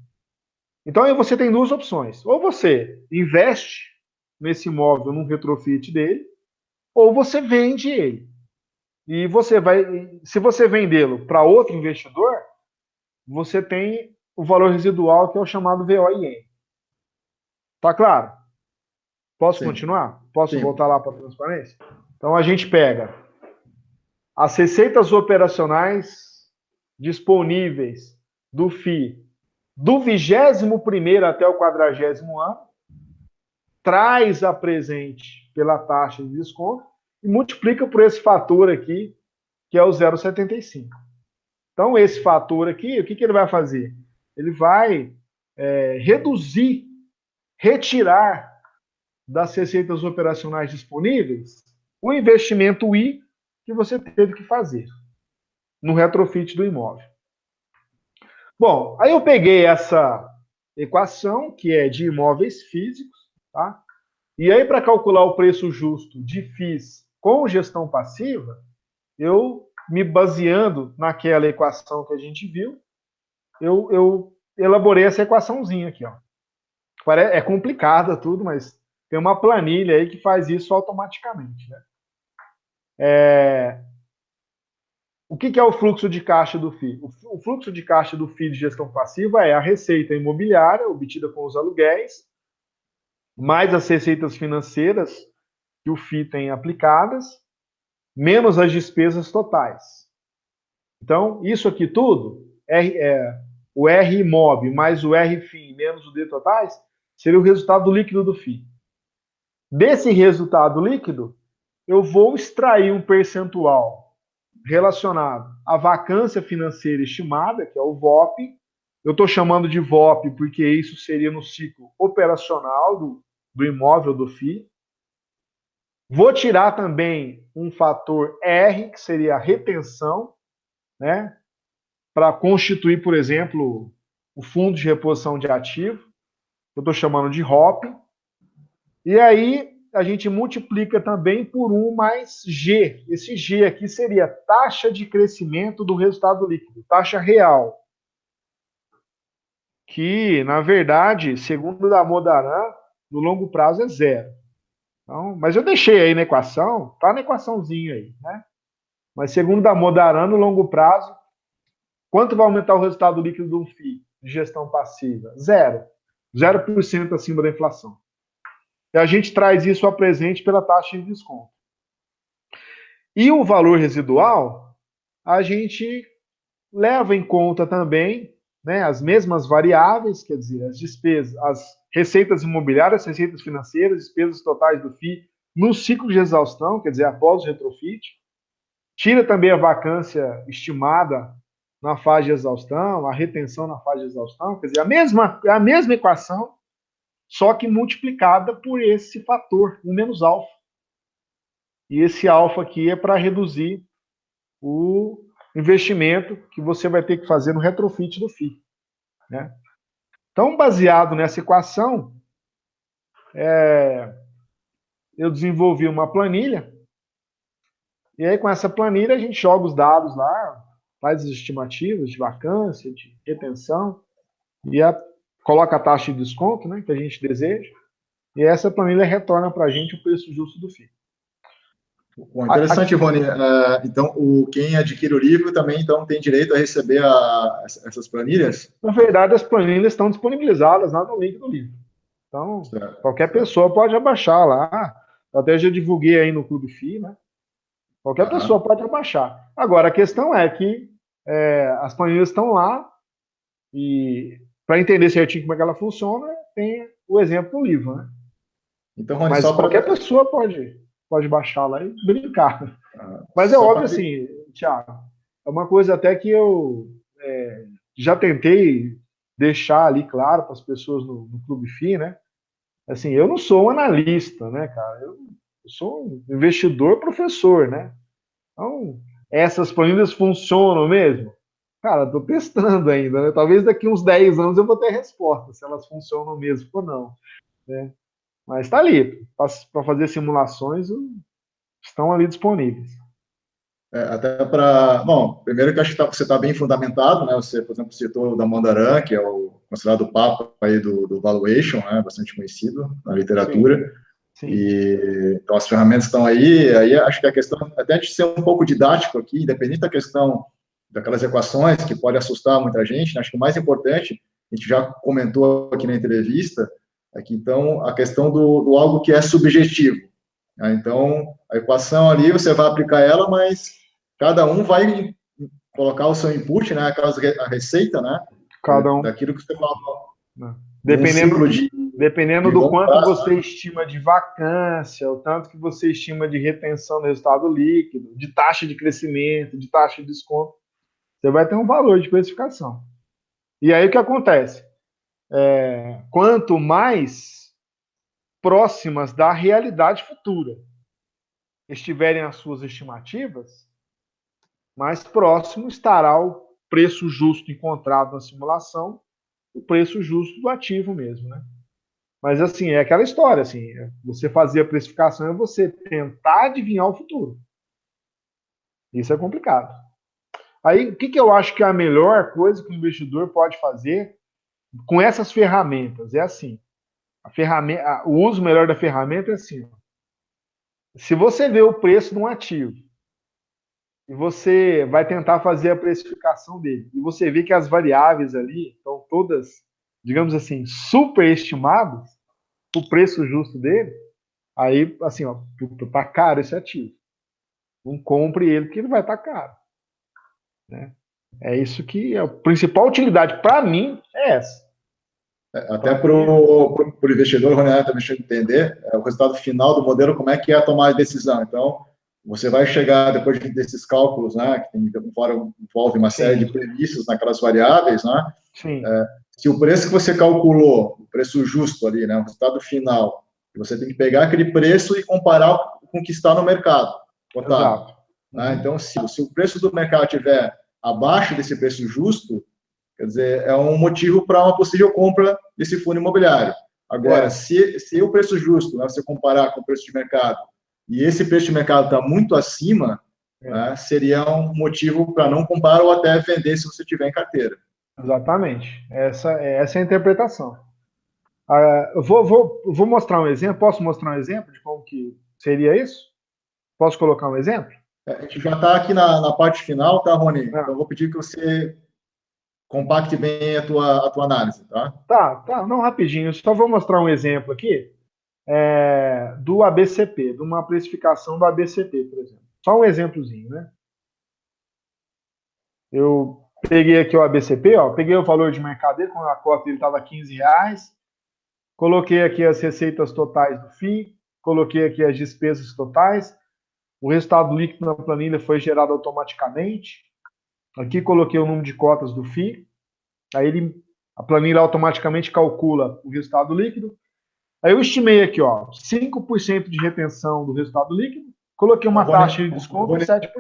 Então aí você tem duas opções. Ou você investe nesse imóvel num retrofit dele, ou você vende ele. E se você vendê-lo para outro investidor, você tem o valor residual, que é o chamado VOIN. Tá claro? Posso continuar? Posso voltar lá para a transparência? Então a gente pega as receitas operacionais disponíveis do FII do 21º até o 40º ano, traz a presente pela taxa de desconto e multiplica por esse fator aqui, que é o 0,75. Então, esse fator aqui, o que ele vai fazer? Ele vai reduzir, retirar das receitas operacionais disponíveis o investimento I que você teve que fazer no retrofit do imóvel. Bom, aí eu peguei essa equação, que é de imóveis físicos, tá? E aí, para calcular o preço justo de FIIs com gestão passiva, eu, me baseando naquela equação que a gente viu, eu elaborei essa equaçãozinha aqui, ó. É complicada tudo, mas tem uma planilha aí que faz isso automaticamente, né? O que é o fluxo de caixa do FII? O fluxo de caixa do FII de gestão passiva é a receita imobiliária obtida com os aluguéis, mais as receitas financeiras que o FII tem aplicadas, menos as despesas totais. Então, isso aqui tudo, o R IMOB mais o R FII menos o D totais, seria o resultado líquido do FII. Desse resultado líquido, eu vou extrair um percentual relacionado à vacância financeira estimada, que é o VOP. Eu estou chamando de VOP porque isso seria no ciclo operacional do imóvel do FII. Vou tirar também um fator R, que seria a retenção, né, para constituir, por exemplo, o fundo de reposição de ativo, que eu estou chamando de ROP. E aí a gente multiplica também por 1 mais G. Esse G aqui seria taxa de crescimento do resultado líquido, taxa real. Que, na verdade, segundo o Damodaran, no longo prazo é zero. Então, mas eu deixei aí na equação, tá na equaçãozinha aí, né? Mas segundo o Damodaran, no longo prazo, quanto vai aumentar o resultado líquido do FII de gestão passiva? Zero. 0% acima da inflação. E a gente traz isso a presente pela taxa de desconto. E o valor residual, a gente leva em conta também, né, as mesmas variáveis, quer dizer, as despesas, as receitas imobiliárias, receitas financeiras, despesas totais do FII no ciclo de exaustão, quer dizer, após o retrofit. Tira também a vacância estimada na fase de exaustão, a retenção na fase de exaustão, quer dizer, a mesma equação, só que multiplicada por esse fator, 1 menos alfa. E esse alfa aqui é para reduzir o investimento que você vai ter que fazer no retrofit do FII. Né? Então, baseado nessa equação, eu desenvolvi uma planilha, e aí com essa planilha a gente joga os dados lá, faz as estimativas de vacância, de retenção, e coloca a taxa de desconto, né, que a gente deseja, e essa planilha retorna para a gente o preço justo do FII. Bom, interessante, Rony. Então, quem adquire o livro também então, tem direito a receber essas planilhas? Na verdade, as planilhas estão disponibilizadas lá no link do livro. Então, certo, qualquer pessoa pode abaixar lá. Eu até já divulguei aí no Clube FII, né? Qualquer pessoa pode abaixar. Agora, a questão é que as planilhas estão lá e para entender certinho como é que ela funciona, tem o exemplo do livro, né? Então, Rony, mas qualquer pessoa pode baixar lá e brincar. Mas é óbvio assim, Thiago, é uma coisa até que eu já tentei deixar ali claro para as pessoas no Clube FII, né? Assim, eu não sou um analista, né, cara? Eu sou um investidor professor, né? Então, essas planilhas funcionam mesmo? Cara, estou testando ainda, né? Talvez daqui uns 10 anos eu vou ter resposta se elas funcionam mesmo ou não, né? Mas está ali, para fazer simulações, estão ali disponíveis. Até para... Bom, primeiro que acho que você está bem fundamentado, né? Você, por exemplo, citou o Damodaran, que é considerado o papa aí do valuation, né? Bastante conhecido na literatura. Sim. Então, as ferramentas estão aí acho que a questão, até de ser um pouco didático aqui, independente da questão daquelas equações que pode assustar muita gente, né? Acho que o mais importante, a gente já comentou aqui na entrevista, é que, então, a questão do algo que é subjetivo. Né? Então, a equação ali, você vai aplicar ela, mas cada um vai colocar o seu input, né? A receita, né? Cada um. Daquilo que você falou. Dependendo do quanto você estima de vacância, o tanto que você estima de retenção do resultado líquido, de taxa de crescimento, de taxa de desconto, você vai ter um valor de precificação. E aí o que acontece? Quanto mais próximas da realidade futura estiverem as suas estimativas, mais próximo estará preço justo encontrado na simulação, o preço justo do ativo mesmo, né? Mas, assim, é aquela história, assim, você fazer a precificação é você tentar adivinhar o futuro. Isso é complicado. Aí, o que eu acho que é a melhor coisa que o investidor pode fazer com essas ferramentas? É assim, o uso melhor da ferramenta é assim, ó. Se você vê o preço de um ativo e você vai tentar fazer a precificação dele, e você vê que as variáveis ali estão todas, digamos assim, superestimadas, o preço justo dele, aí, assim, ó, tá caro esse ativo. Não compre ele, porque ele vai estar caro. Né? É isso que é a principal utilidade, para mim, é essa. Até para o investidor, Rony, também deixa eu entender, o resultado final do modelo, como é que é a tomada de decisão. Então, você vai chegar, depois desses cálculos, né, que envolve uma série de premissas naquelas variáveis, né? Sim. Se o preço que você calculou, o preço justo ali, né, o resultado final, você tem que pegar aquele preço e comparar com o que está no mercado. Exato. Né? Então, se o preço do mercado estiver abaixo desse preço justo, quer dizer, é um motivo para uma possível compra desse fundo imobiliário. Agora, se o preço justo, né, você comparar com o preço de mercado, e esse preço de mercado está muito acima, né, seria um motivo para não comprar ou até vender se você tiver em carteira. Exatamente. Essa é a interpretação. Eu vou mostrar um exemplo. Posso mostrar um exemplo de como que seria isso? Posso colocar um exemplo? A gente já está aqui na parte final, tá, Rony? Então, eu vou pedir que você compacte bem a tua análise, tá? Tá. Não, rapidinho. Só vou mostrar um exemplo aqui do ABCP, de uma precificação do ABCP, por exemplo. Só um exemplozinho, né? Eu peguei aqui o ABCP, ó, peguei o valor de mercado dele, quando a cota dele estava R$15, coloquei aqui as receitas totais do FII, coloquei aqui as despesas totais, o resultado líquido na planilha foi gerado automaticamente, aqui coloquei o número de cotas do FII, aí a planilha automaticamente calcula o resultado líquido, aí eu estimei aqui, ó, 5% de retenção do resultado líquido, coloquei uma taxa de desconto de 7%.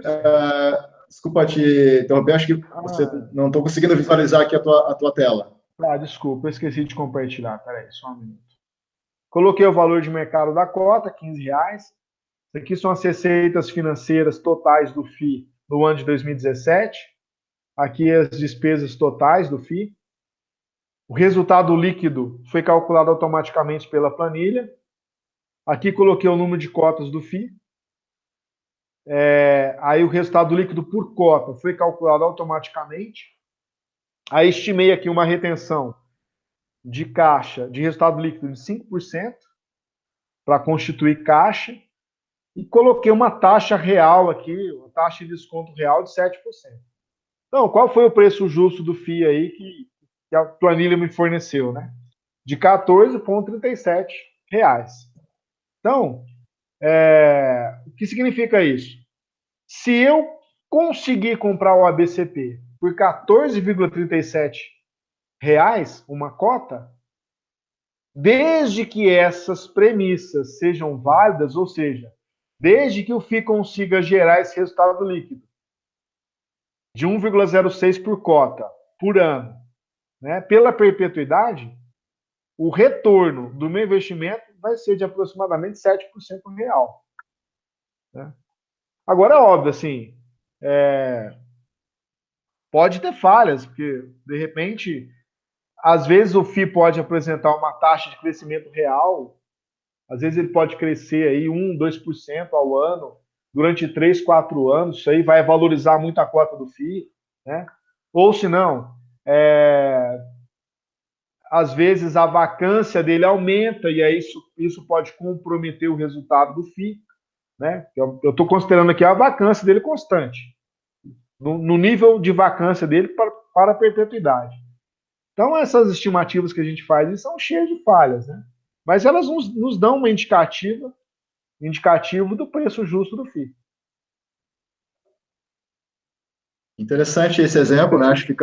Desculpa te interromper, acho que você não estou conseguindo visualizar aqui a tua tela. Desculpa, eu esqueci de compartilhar. Peraí, só um minuto. Coloquei o valor de mercado da cota, R$15. Isso aqui são as receitas financeiras totais do FII no ano de 2017. Aqui as despesas totais do FII. O resultado líquido foi calculado automaticamente pela planilha. Aqui coloquei o número de cotas do FII. Aí o resultado líquido por cota foi calculado automaticamente. Aí estimei aqui uma retenção de caixa, de resultado líquido de 5%, para constituir caixa, e coloquei uma taxa real aqui, uma taxa de desconto real de 7%. Então, qual foi o preço justo do FII aí que a planilha me forneceu, né? De R$14,37. Então, o que significa isso? Se eu conseguir comprar o ABCP por R$14,37 uma cota, desde que essas premissas sejam válidas, ou seja, desde que o FII consiga gerar esse resultado líquido de 1,06 por cota por ano, né, pela perpetuidade, o retorno do meu investimento vai ser de aproximadamente 7% real. Né? Agora, é óbvio, assim, pode ter falhas, porque, de repente, às vezes o FII pode apresentar uma taxa de crescimento real, às vezes ele pode crescer aí 1%, 2% ao ano, durante 3, 4 anos, isso aí vai valorizar muito a cota do FII, né? Ou se não, às vezes a vacância dele aumenta e aí isso pode comprometer o resultado do FII, né? Eu estou considerando aqui a vacância dele constante, no nível de vacância dele para a perpetuidade. Então, essas estimativas que a gente faz são cheias de falhas, né? Mas elas nos dão uma indicativo do preço justo do FII. Interessante esse exemplo, né? Acho que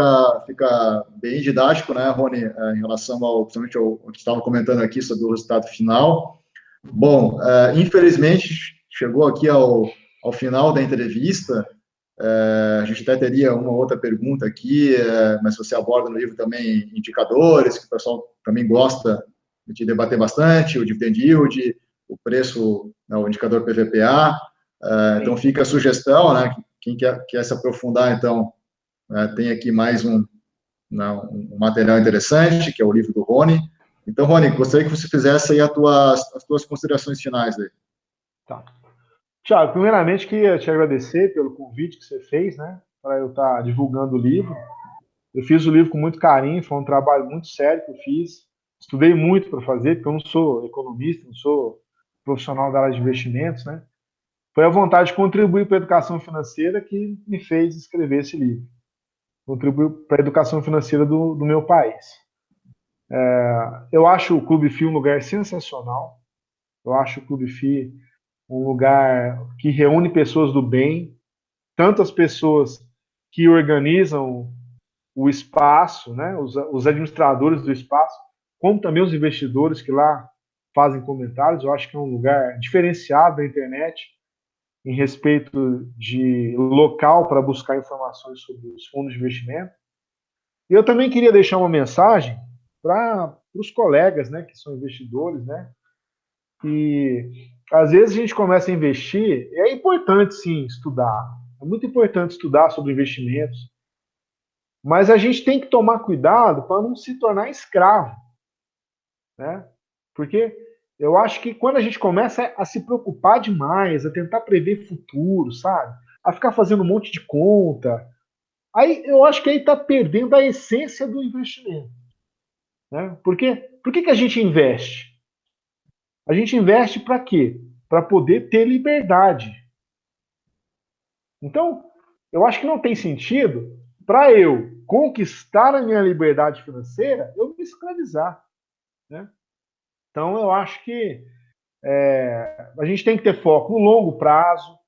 fica bem didático, né, Rony, em relação principalmente ao que estava comentando aqui sobre o resultado final. Bom, infelizmente, chegou aqui ao final da entrevista. A gente até teria uma outra pergunta aqui, mas você aborda no livro também indicadores, que o pessoal também gosta de debater bastante, o dividend yield, o preço, né, o indicador PVPA. Então, fica a sugestão, né? Quem quer se aprofundar, então, tem aqui mais um material interessante, que é o livro do Rony. Então, Rony, gostaria que você fizesse aí as tuas considerações finais aí. Tá. Tiago, primeiramente queria te agradecer pelo convite que você fez, né, para eu estar divulgando o livro. Eu fiz o livro com muito carinho, foi um trabalho muito sério que eu fiz. Estudei muito para fazer, porque eu não sou economista, não sou profissional da área de investimentos, né? Foi a vontade de contribuir para a educação financeira que me fez escrever esse livro. Contribuir para a educação financeira do meu país. Eu acho o Clube FI um lugar sensacional. Eu acho o Clube FI um lugar que reúne pessoas do bem, tanto as pessoas que organizam o espaço, né, os administradores do espaço, como também os investidores que lá fazem comentários. Eu acho que é um lugar diferenciado da internet em respeito de local para buscar informações sobre os fundos de investimento. E eu também queria deixar uma mensagem para os colegas, né, que são investidores, né, e às vezes a gente começa a investir, e é importante sim estudar, é muito importante estudar sobre investimentos, mas a gente tem que tomar cuidado para não se tornar escravo, né? Porque eu acho que quando a gente começa a se preocupar demais, a tentar prever futuro, sabe? A ficar fazendo um monte de conta, aí eu acho que aí está perdendo a essência do investimento, né? Porque por que a gente investe? A gente investe para quê? Para poder ter liberdade. Então, eu acho que não tem sentido para eu conquistar a minha liberdade financeira, eu me escravizar, né? Então, eu acho que a gente tem que ter foco no longo prazo,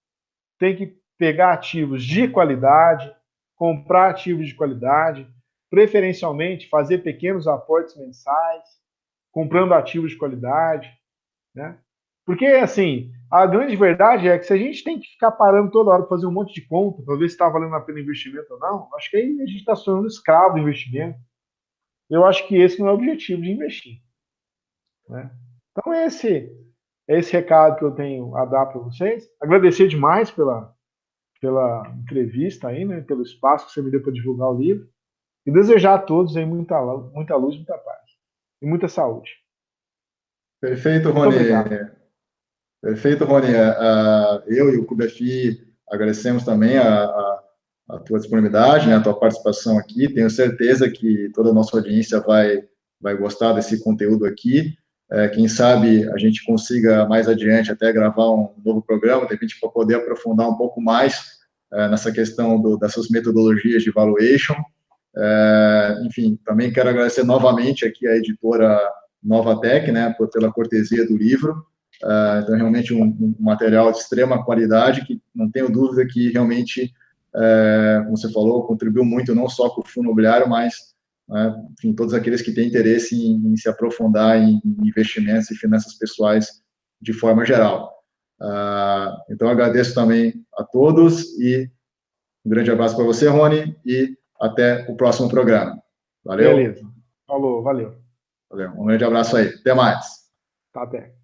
tem que pegar ativos de qualidade, comprar ativos de qualidade, preferencialmente fazer pequenos aportes mensais, comprando ativos de qualidade, né? Porque, assim, a grande verdade é que se a gente tem que ficar parando toda hora para fazer um monte de conta, para ver se está valendo a pena investimento ou não, acho que aí a gente está se tornando escravo do investimento. Eu acho que esse não é o objetivo de investir, né? Então, é esse recado que eu tenho a dar para vocês. Agradecer demais pela entrevista aí, né? Pelo espaço que você me deu para divulgar o livro. E desejar a todos aí muita luz, muita paz. E muita saúde. Perfeito, Muito Rony. obrigado. Perfeito, Rony. Eu e o Clube FI agradecemos também a tua disponibilidade, né, a tua participação aqui. Tenho certeza que toda a nossa audiência vai gostar desse conteúdo aqui. Quem sabe a gente consiga mais adiante até gravar um novo programa, de repente para poder aprofundar um pouco mais nessa questão dessas metodologias de valuation. Enfim, também quero agradecer novamente aqui a editora Novatec, né, pela cortesia do livro. Então, realmente um material de extrema qualidade, que não tenho dúvida que realmente, como você falou, contribuiu muito não só para o fundo imobiliário, mas, enfim, todos aqueles que têm interesse em se aprofundar em investimentos e finanças pessoais de forma geral. Então, agradeço também a todos e um grande abraço para você, Rony, e até o próximo programa. Valeu? Beleza. Falou, valeu. Valeu. Um grande abraço aí. Até mais. Tá até.